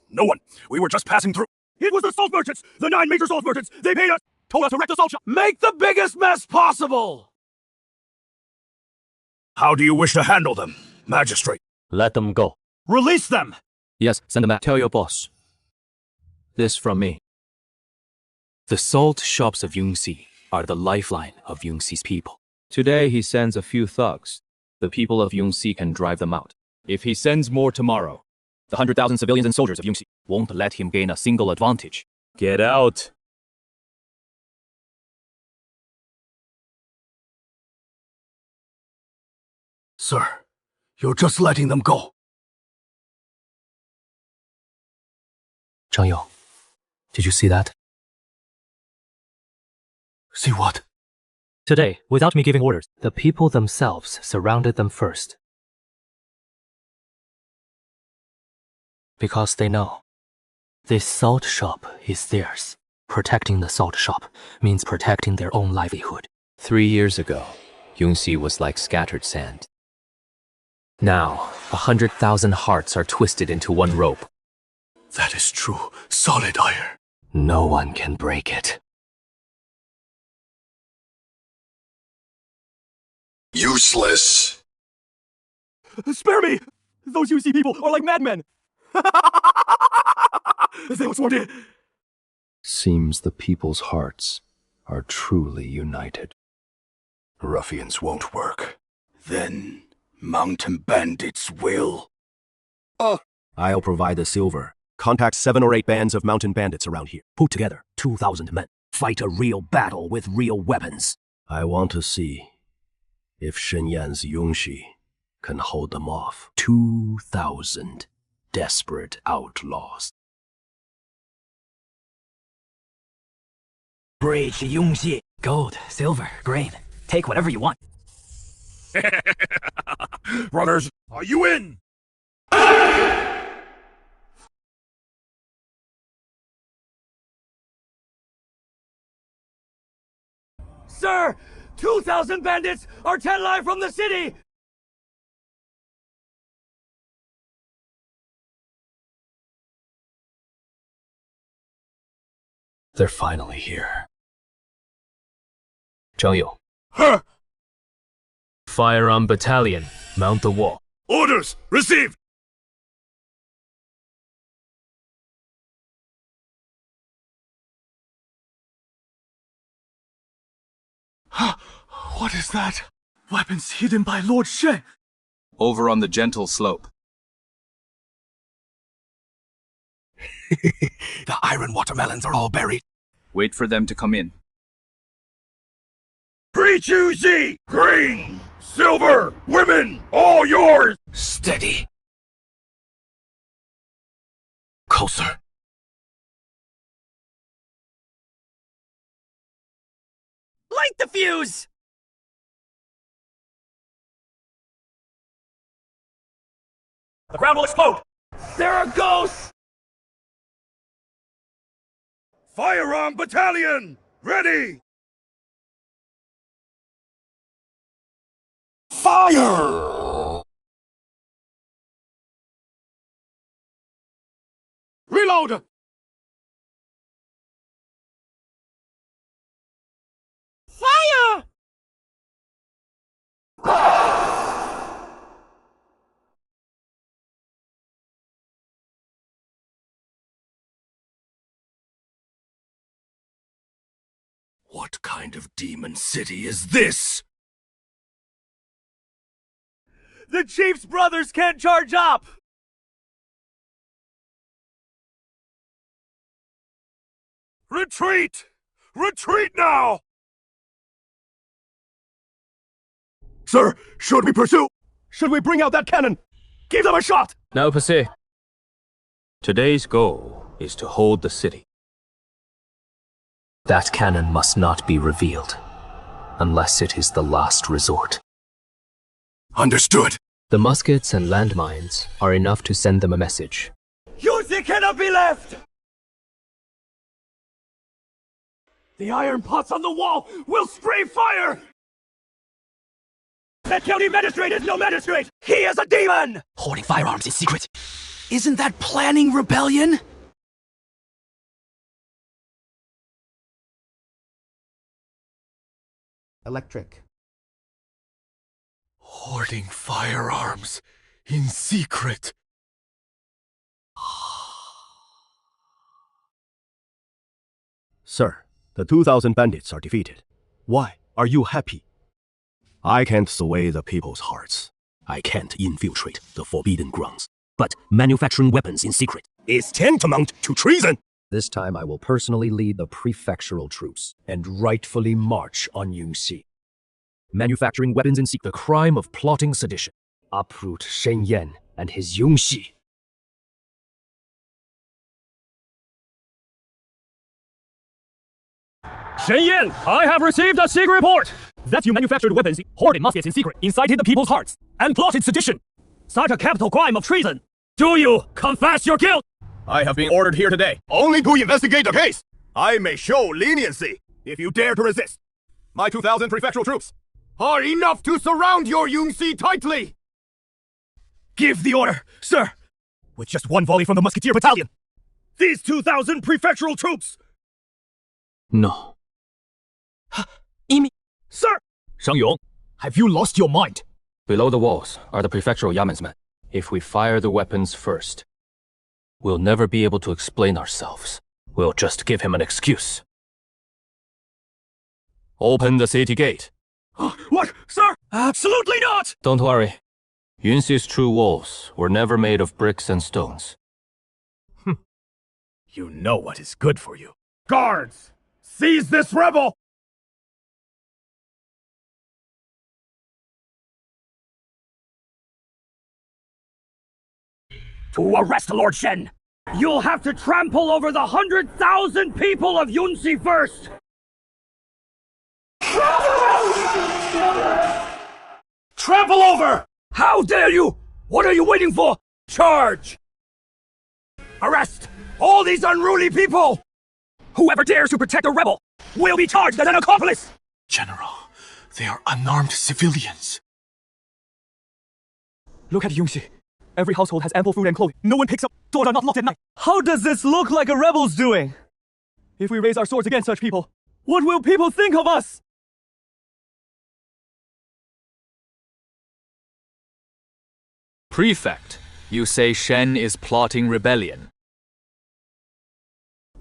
No one. We were just passing through. It was the salt merchants! The 9 major salt merchants! They paid us! Told us to wreck the salt shop! Make the biggest mess possible! How do you wish to handle them, Magistrate? Let them go. Release them! Yes, send them back. Tell your boss. This from me. The salt shops of Yunxi are the lifeline of Yunxi's people. Today he sends a few thugs. The people of Yunxi can drive them out. If he sends more tomorrow, the 100,000 civilians and soldiers of Yunxi won't let him gain a single advantage. Get out! Sir, you're just letting them go. Zhang Yu, did you see that? See what? Today, without me giving orders, the people themselves surrounded them first. Because they know this salt shop is theirs. Protecting the salt shop means protecting their own livelihood. 3 years ago, Yunxi was like scattered sand. Now, 100,000 hearts are twisted into one rope. That is true, solid iron. No one can break it. Useless. Spare me! Those UC people are like madmen! They was wanted. Seems the people's hearts are truly united. Ruffians won't work. Then mountain bandits will. I'll provide the silver. Contact 7 or 8 bands of mountain bandits around here. Put together 2,000 men. Fight a real battle with real weapons. I want to see if Shenyan's Yongxi can hold them off. 2,000 desperate outlaws. Breach Yongxi. Gold, silver, grain. Take whatever you want. Brothers, are you in? Sir! 2,000 bandits are 10 li from the city! They're finally here. Zhang Yu. Huh! Firearm battalion, mount the wall. Orders received! What is that? Weapons hidden by Lord Shen. Over on the gentle slope. The iron watermelons are all buried. Wait for them to come in. Preach you see! Green! Silver! Women! All yours! Steady. Closer. Light the fuse! The ground will explode! There are ghosts! Firearm battalion! Ready! Fire! Reload! Fire! What kind of demon city is this? The chief's brothers can't charge up! Retreat! Retreat now! Sir, should we pursue? Should we bring out that cannon? Give them a shot! No, pursue. Today's goal is to hold the city. That cannon must not be revealed, unless it is the last resort. Understood. The muskets and landmines are enough to send them a message. Yunxi cannot be left! The iron pots on the wall will spray fire! That county magistrate is no magistrate! He is a demon! Hoarding firearms in secret. Isn't that planning rebellion? Electric. Hoarding firearms in secret. Sir, the 2,000 bandits are defeated. Why are you happy? I can't sway the people's hearts. I can't infiltrate the forbidden grounds. But manufacturing weapons in secret is tantamount to treason! This time I will personally lead the prefectural troops and rightfully march on Yunxi. Manufacturing weapons in secret, the crime of plotting sedition. Uproot Shen Yan and his Yunxi. Shen Yan, I have received a secret report that you manufactured weapons, hoarded muskets in secret, incited the people's hearts, and plotted sedition. Such a capital crime of treason. Do you confess your guilt? I have been ordered here today, only to investigate the case. I may show leniency if you dare to resist. My 2,000 prefectural troops are enough to surround your Yunxi tightly. Give the order, sir. With just one volley from the musketeer battalion. These 2,000 prefectural troops. No. Sir! Shang Yong, have you lost your mind? Below the walls are the prefectural Yamen's men. If we fire the weapons first, we'll never be able to explain ourselves. We'll just give him an excuse. Open the city gate. What, sir? Absolutely not! Don't worry. Yunxi's true walls were never made of bricks and stones. You know what is good for you. Guards! Seize this rebel! To arrest Lord Shen, you'll have to trample over the 100,000 people of Yunxi first! Trample over! How dare you! What are you waiting for? Charge! Arrest all these unruly people! Whoever dares to protect a rebel will be charged as an accomplice! General, they are unarmed civilians. Look at Yunxi. Every household has ample food and clothing. No one picks up. Doors are not locked at night. How does this look like a rebel's doing? If we raise our swords against such people, what will people think of us? Prefect, you say Shen is plotting rebellion.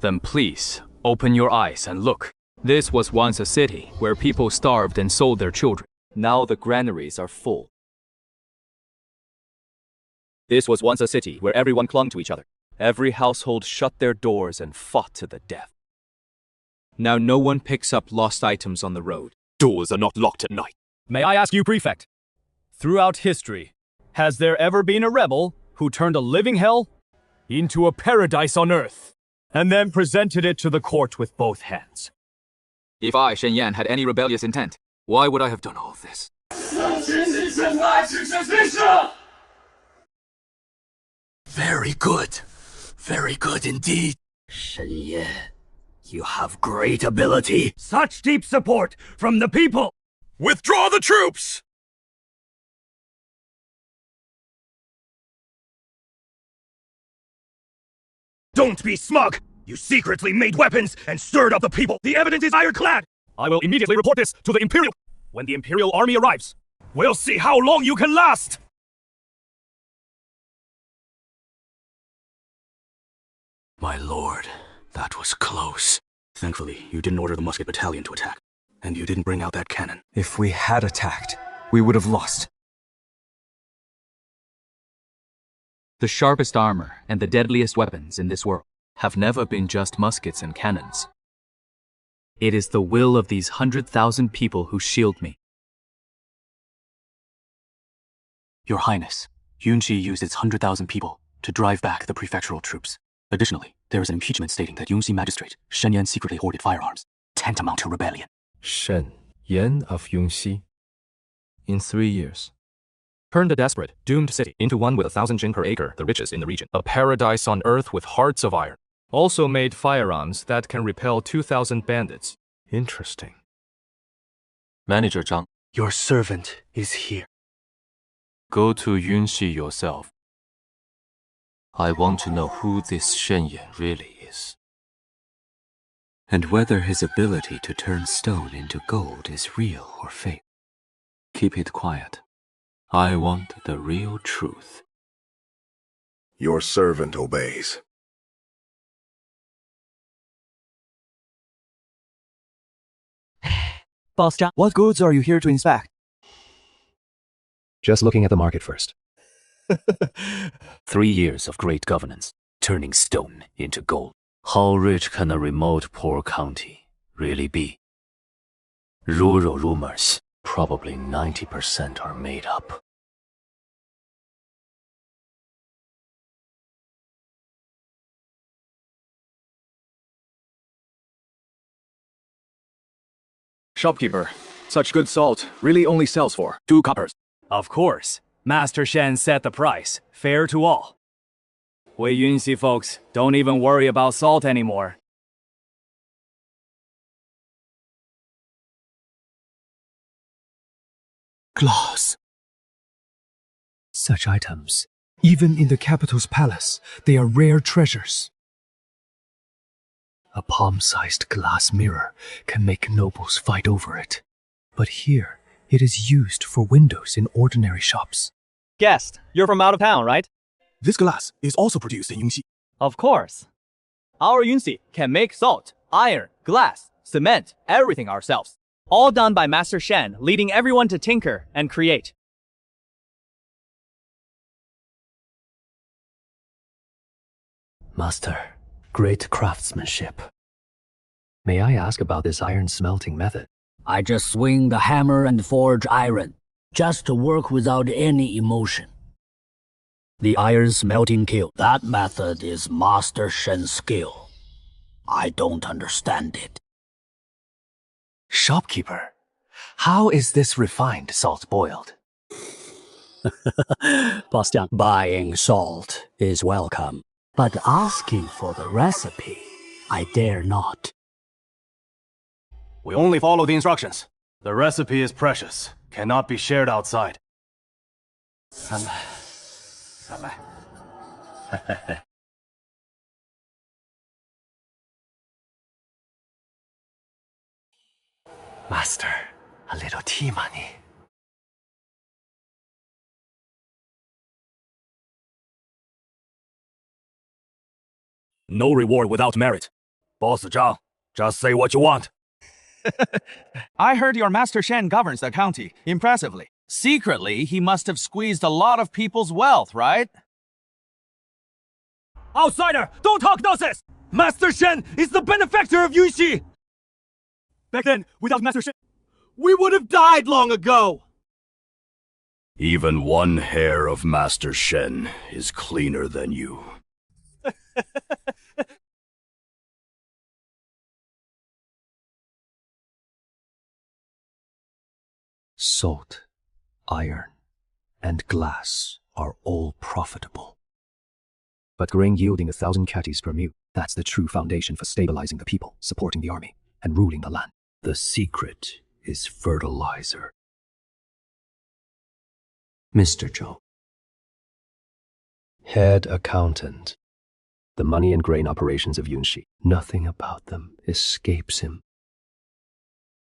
Then please, open your eyes and look. This was once a city where people starved and sold their children. Now the granaries are full. This was once a city where everyone clung to each other. Every household shut their doors and fought to the death. Now no one picks up lost items on the road. Doors are not locked at night. May I ask you, Prefect? Throughout history, has there ever been a rebel who turned a living hell into a paradise on earth, and then presented it to the court with both hands? If I, Shen Yan, had any rebellious intent, why would I have done all of this? Very good. Very good indeed. Shen Ye, you have great ability. Such deep support from the people. Withdraw the troops! Don't be smug! You secretly made weapons and stirred up the people. The evidence is ironclad. I will immediately report this to the Imperial. When the Imperial army arrives, we'll see how long you can last. My lord, that was close. Thankfully, you didn't order the musket battalion to attack. And you didn't bring out that cannon. If we had attacked, we would have lost. The sharpest armor and the deadliest weapons in this world have never been just muskets and cannons. It is the will of these 100,000 people who shield me. Your Highness, Yunxi used its 100,000 people to drive back the prefectural troops. Additionally, there is an impeachment stating that Yunxi magistrate Shen Yan secretly hoarded firearms, tantamount to rebellion. Shen Yan of Yunxi. In 3 years. Turned a desperate, doomed city into one with 1,000 jin per acre, the richest in the region. A paradise on earth with hearts of iron. Also made firearms that can repel 2,000 bandits. Interesting. Manager Zhang, Your servant is here. go to Yunxi yourself. I want to know who this Shen Yan really is. And whether his ability to turn stone into gold is real or fake. Keep it quiet. I want the real truth. Your servant obeys. Boss Zhang, what goods are you here to inspect? Just looking at the market first. 3 years of great governance, turning stone into gold. How rich can a remote poor county really be? Rural rumors, probably 90% are made up. Shopkeeper, such good salt really only sells for 2 coppers. Of course. Master Shen set the price, fair to all. We Yunxi folks don't even worry about salt anymore. Glass. Such items, even in the capital's palace, they are rare treasures. A palm-sized glass mirror can make nobles fight over it. But here, it is used for windows in ordinary shops. Guest, you're from out of town, right? This glass is also produced in Yunxi. Of course. Our Yunxi can make salt, iron, glass, cement, everything ourselves. All done by Master Shen, leading everyone to tinker and create. Master, great craftsmanship. May I ask about this iron smelting method? I just swing the hammer and forge iron, just to work without any emotion. The iron smelting kiln, that method is Master Shen's skill. I don't understand it. Shopkeeper, how is this refined salt boiled? Boss Jiang, buying salt is welcome, but asking for the recipe, I dare not. We only follow the instructions. The recipe is precious, cannot be shared outside. Master, a little tea money. No reward without merit. Boss Zhang, just say what you want. I heard your Master Shen governs the county impressively. Secretly, he must have squeezed a lot of people's wealth, right? Outsider, don't talk nonsense! Master Shen is the benefactor of Yunxi! Back then, without Master Shen, we would have died long ago! Even one hair of Master Shen is cleaner than you. Salt, iron, and glass are all profitable. But grain yielding 1,000 catties per mule, that's the true foundation for stabilizing the people, supporting the army, and ruling the land. The secret is fertilizer. Mr. Zhou. Head accountant. The money and grain operations of Yunxi, nothing about them escapes him.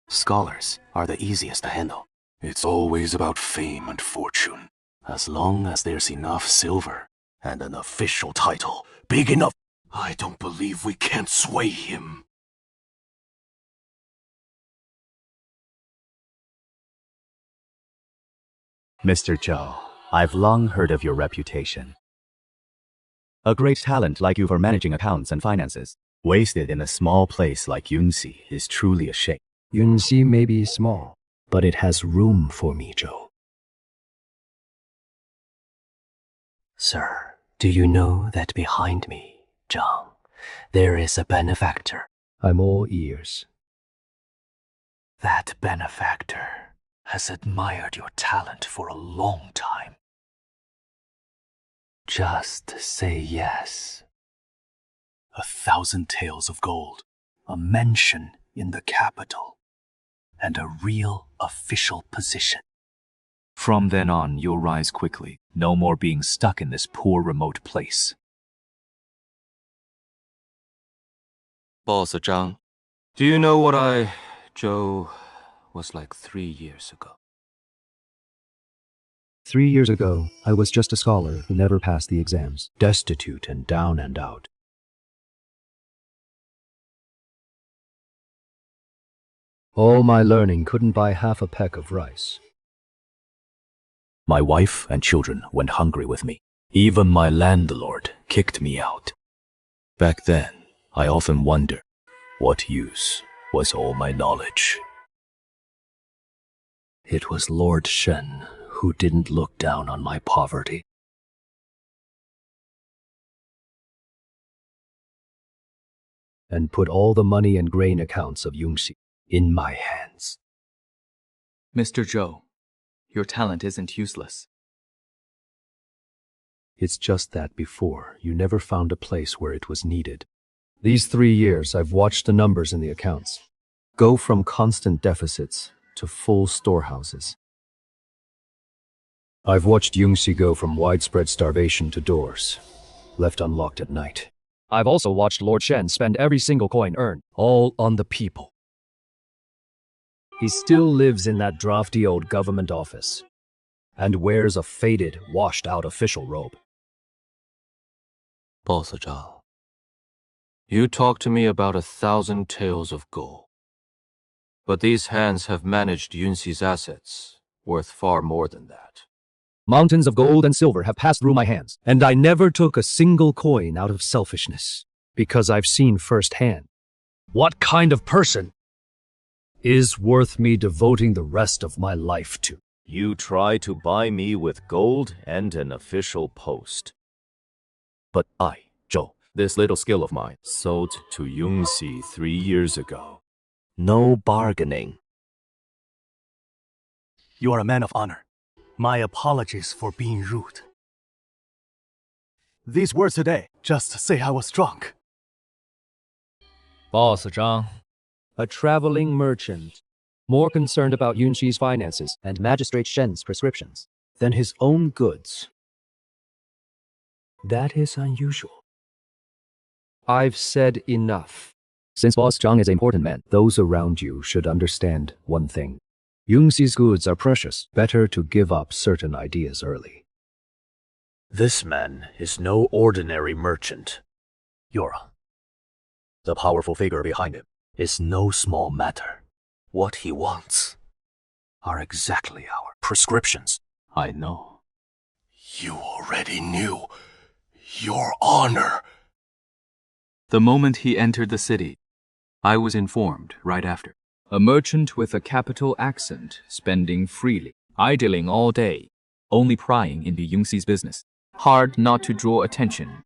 Scholars are the easiest to handle. It's always about fame and fortune. As long as there's enough silver and an official title big enough, I don't believe we can't sway him. Mr. Zhou, I've long heard of your reputation. A great talent like you for managing accounts and finances, wasted in a small place like Yunxi is truly a shame. Yunxi may be small, but it has room for me, Zhou. Sir, do you know that behind me, Zhang, there is a benefactor? I'm all ears. That benefactor has admired your talent for a long time. Just say yes. 1,000 taels of gold, A mention in the capital, and a real official position. From then on, you'll rise quickly. No more being stuck in this poor remote place. Boss Zhang, do you know what Zhou was like 3 years ago? 3 years ago, I was just a scholar who never passed the exams, destitute and down and out. All my learning couldn't buy half a peck of rice. My wife and children went hungry with me. Even my landlord kicked me out. Back then, I often wonder, what use was all my knowledge? It was Lord Shen who didn't look down on my poverty. And put all the money and grain accounts of Yongxi in my hands. Mr. Zhou, your talent isn't useless. It's just that before, you never found a place where it was needed. These 3 years, I've watched the numbers in the accounts go from constant deficits to full storehouses. I've watched Yongxi go from widespread starvation to doors, left unlocked at night. I've also watched Lord Shen spend every single coin earned, all on the people. He still lives in that drafty old government office and wears a faded, washed-out official robe. Boss Zhao, you talk to me about 1,000 taels of gold. But these hands have managed Yunxi's assets, worth far more than that. Mountains of gold and silver have passed through my hands, and I never took a single coin out of selfishness, because I've seen firsthand what kind of person is worth me devoting the rest of my life to. You try to buy me with gold and an official post. But I, Zhou, this little skill of mine, sold to Yongxi 3 years ago. No bargaining. You are a man of honor. My apologies for being rude. These words today just say I was drunk. Boss Zhang, A traveling merchant, more concerned about Yunxi's finances and Magistrate Shen's prescriptions than his own goods. That is unusual. I've said enough. Since Boss Zhang is an important man, those around you should understand one thing. Yunxi's goods are precious. Better to give up certain ideas early. This man is no ordinary merchant. Yora, the powerful figure behind him, is no small matter. What he wants are exactly our prescriptions. I know. You already knew. Your honor. The moment he entered the city, I was informed right after. A merchant with a capital accent, spending freely, idling all day, only prying into Yongxi's business. Hard not to draw attention.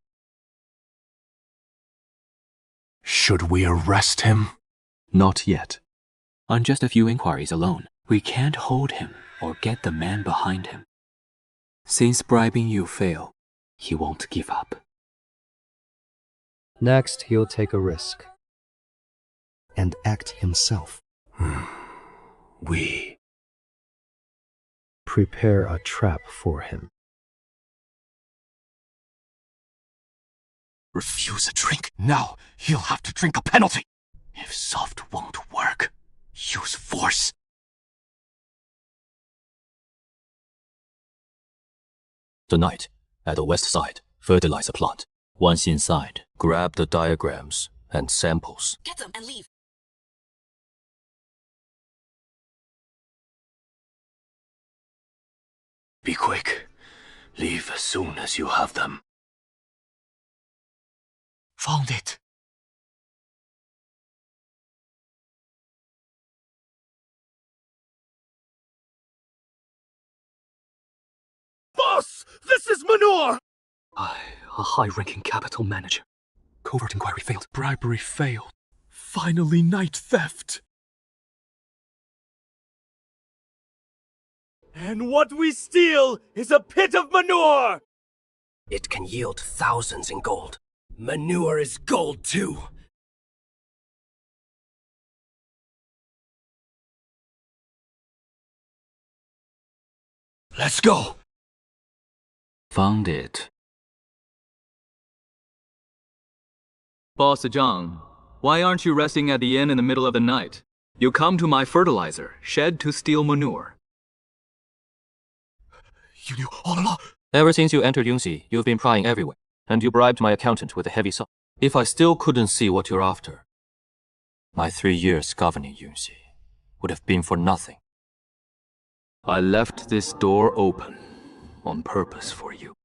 Should we arrest him? Not yet. On just a few inquiries alone, we can't hold him or get the man behind him. Since bribing you failed, he won't give up. Next, he'll take a risk and act himself. We prepare a trap for him. Refuse a drink. Now he'll have to drink a penalty. If soft won't work, use force. Tonight, at the west side, fertilize a plant. Once inside, grab the diagrams and samples. Get them and leave. Be quick. Leave as soon as you have them. Found it. Boss! This is manure! I, a high-ranking capital manager. Covert inquiry failed. Bribery failed. Finally, night theft. And what we steal is a pit of manure! It can yield thousands in gold. Manure is gold too. Let's go. Found it. Boss Zhang, why aren't you resting at the inn in the middle of the night? You come to my fertilizer shed to steal manure. You knew all along. Ever since you entered Yongxi, you've been prying everywhere, and you bribed my accountant with a heavy sum. If I still couldn't see what you're after, my 3 years governing Yongxi would have been for nothing. I left this door open on purpose for you.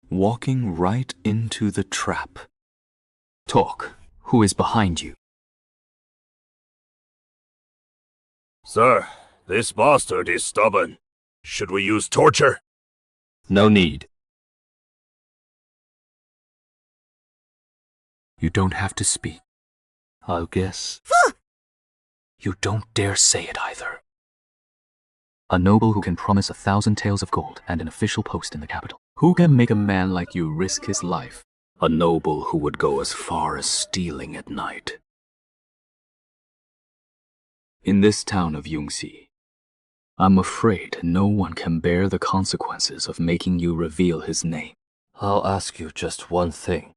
Walking right into the trap. Talk. Who is behind you? Sir, this bastard is stubborn. Should we use torture? No need. You don't have to speak. I'll guess. You don't dare say it either. A noble who can promise 1,000 taels of gold and an official post in the capital. Who can make a man like you risk his life? A noble who would go as far as stealing at night. In this town of Yongxi, I'm afraid no one can bear the consequences of making you reveal his name. I'll ask you just one thing.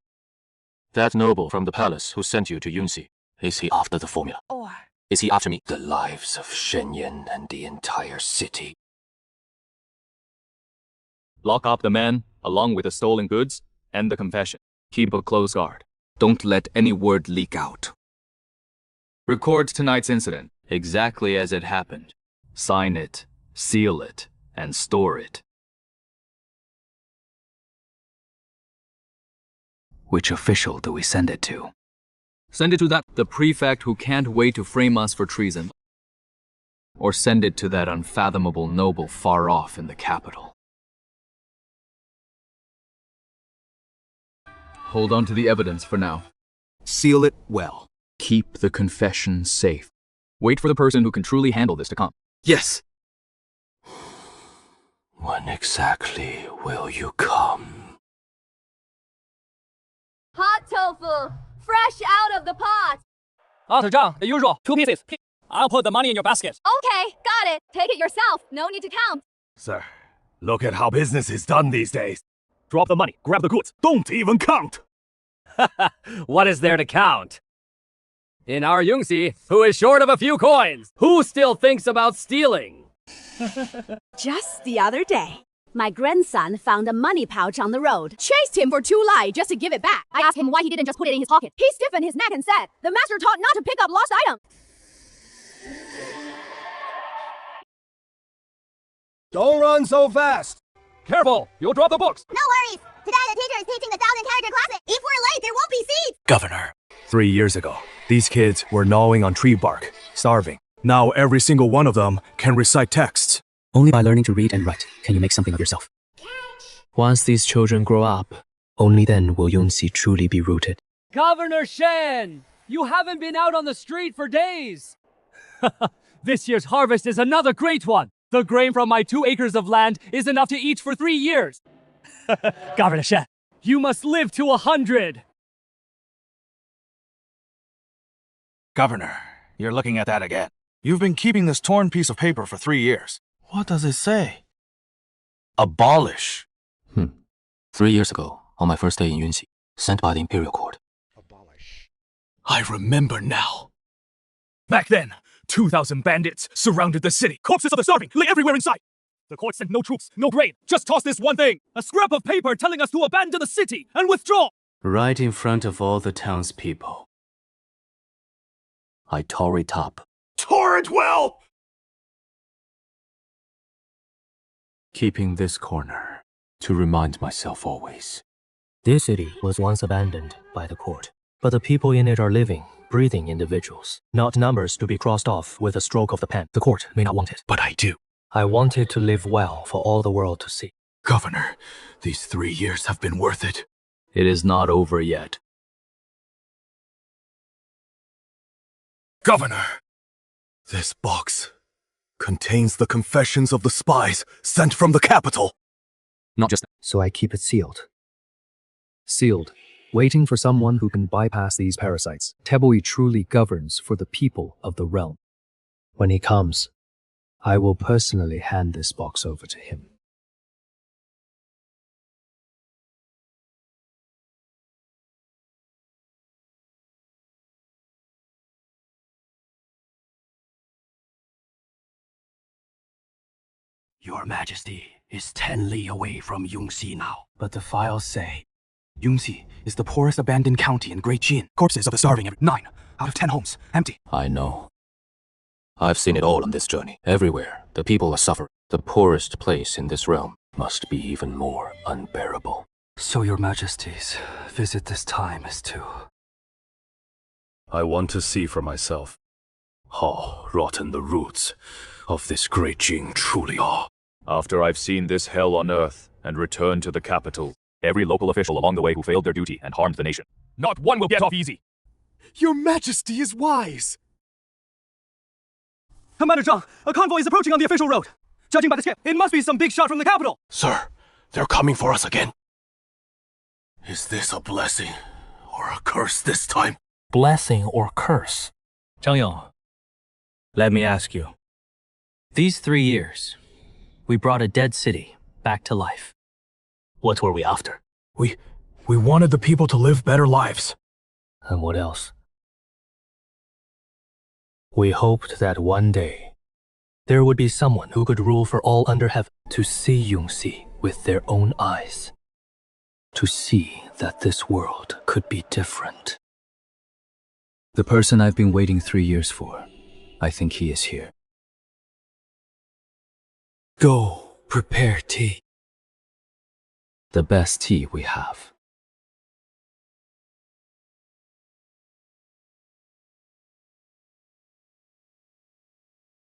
That noble from the palace who sent you to Yunxi, is he after the formula? Or is he after me? The lives of Shenyan and the entire city. Lock up the man, along with the stolen goods and the confession. Keep a close guard. Don't let any word leak out. Record tonight's incident, exactly as it happened. Sign it, seal it, and store it. Which official do we send it to? Send it to the prefect who can't wait to frame us for treason. Or send it to that unfathomable noble far off in the capital. Hold on to the evidence for now. Seal it well. Keep the confession safe. Wait for the person who can truly handle this to come. Yes! When exactly will you come? Hot tofu, fresh out of the pot. After Zhang, the usual, 2 pieces. I'll put the money in your basket. Okay, got it. Take it yourself. No need to count. Sir, look at how business is done these days. Drop the money, grab the goods, don't even count! What is there to count? In our Yungxi, who is short of a few coins? Who still thinks about stealing? just the other day, My grandson found a money pouch on the road. Chased him for 2 lai just to give it back. I asked him why he didn't just put it in his pocket. He stiffened his neck and said, the master taught not to pick up lost items. Don't run so fast! Careful, you'll drop the books! No worries. Today the teacher is teaching the 1,000-character classes. If we're late, there won't be seats. Governor, 3 years ago, these kids were gnawing on tree bark, starving. Now every single one of them can recite texts. Only by learning to read and write can you make something of yourself. Once these children grow up, only then will Yunxi truly be rooted. Governor Shen! You haven't been out on the street for days! This year's harvest is another great one! The grain from my 2 acres of land is enough to eat for 3 years! Governor Shen, you must live to 100! Governor, you're looking at that again. You've been keeping this torn piece of paper for 3 years. What does it say? Abolish. 3 years ago, on my first day in Yunxi, sent by the Imperial Court. I remember now. Back then, 2,000 bandits surrounded the city. Corpses of the starving lay everywhere in sight. The court sent no troops, no grain. Just toss this one thing. A scrap of paper telling us to abandon the city and withdraw. Right in front of all the townspeople. I tore it up. Tore it well! Keeping this corner to remind myself always. This city was once abandoned by the court, but the people in it are living, breathing individuals, not numbers to be crossed off with a stroke of the pen. The court may not want it, But I do. I want it to live well for all the world to see. Governor, these 3 years have been worth it. It is not over yet. Governor, this box contains the confessions of the spies sent from the capital. Not just that. So I keep it sealed. Sealed, waiting for someone who can bypass these parasites. Tebui truly governs for the people of the realm. When he comes, I will personally hand this box over to him. Your Majesty is 10 li away from Yongxi now, but the files say Yunxi is the poorest abandoned county in Great Jin. Corpses of the starving every 9 out of 10 homes, empty. I know. I've seen it all on this journey. Everywhere, the people are suffering. The poorest place in this realm must be even more unbearable. So your majesty's visit this time is to... I want to see for myself how rotten the roots of this great Jing truly are. After I've seen this hell on earth and returned to the capital, every local official along the way who failed their duty and harmed the nation. Not one will get off easy. Your majesty is wise. Commander Zhang, a convoy is approaching on the official road. Judging by the skip, it must be some big shot from the capital. Sir, they're coming for us again. Is this a blessing or a curse this time? Blessing or curse? Zhang Yong, let me ask you. These 3 years, we brought a dead city back to life. What were we after? We wanted the people to live better lives. And what else? We hoped that one day, there would be someone who could rule for all under heaven, to see Yunxi with their own eyes. To see that this world could be different. The person I've been waiting 3 years for, I think he is here. Go, prepare tea. The best tea we have.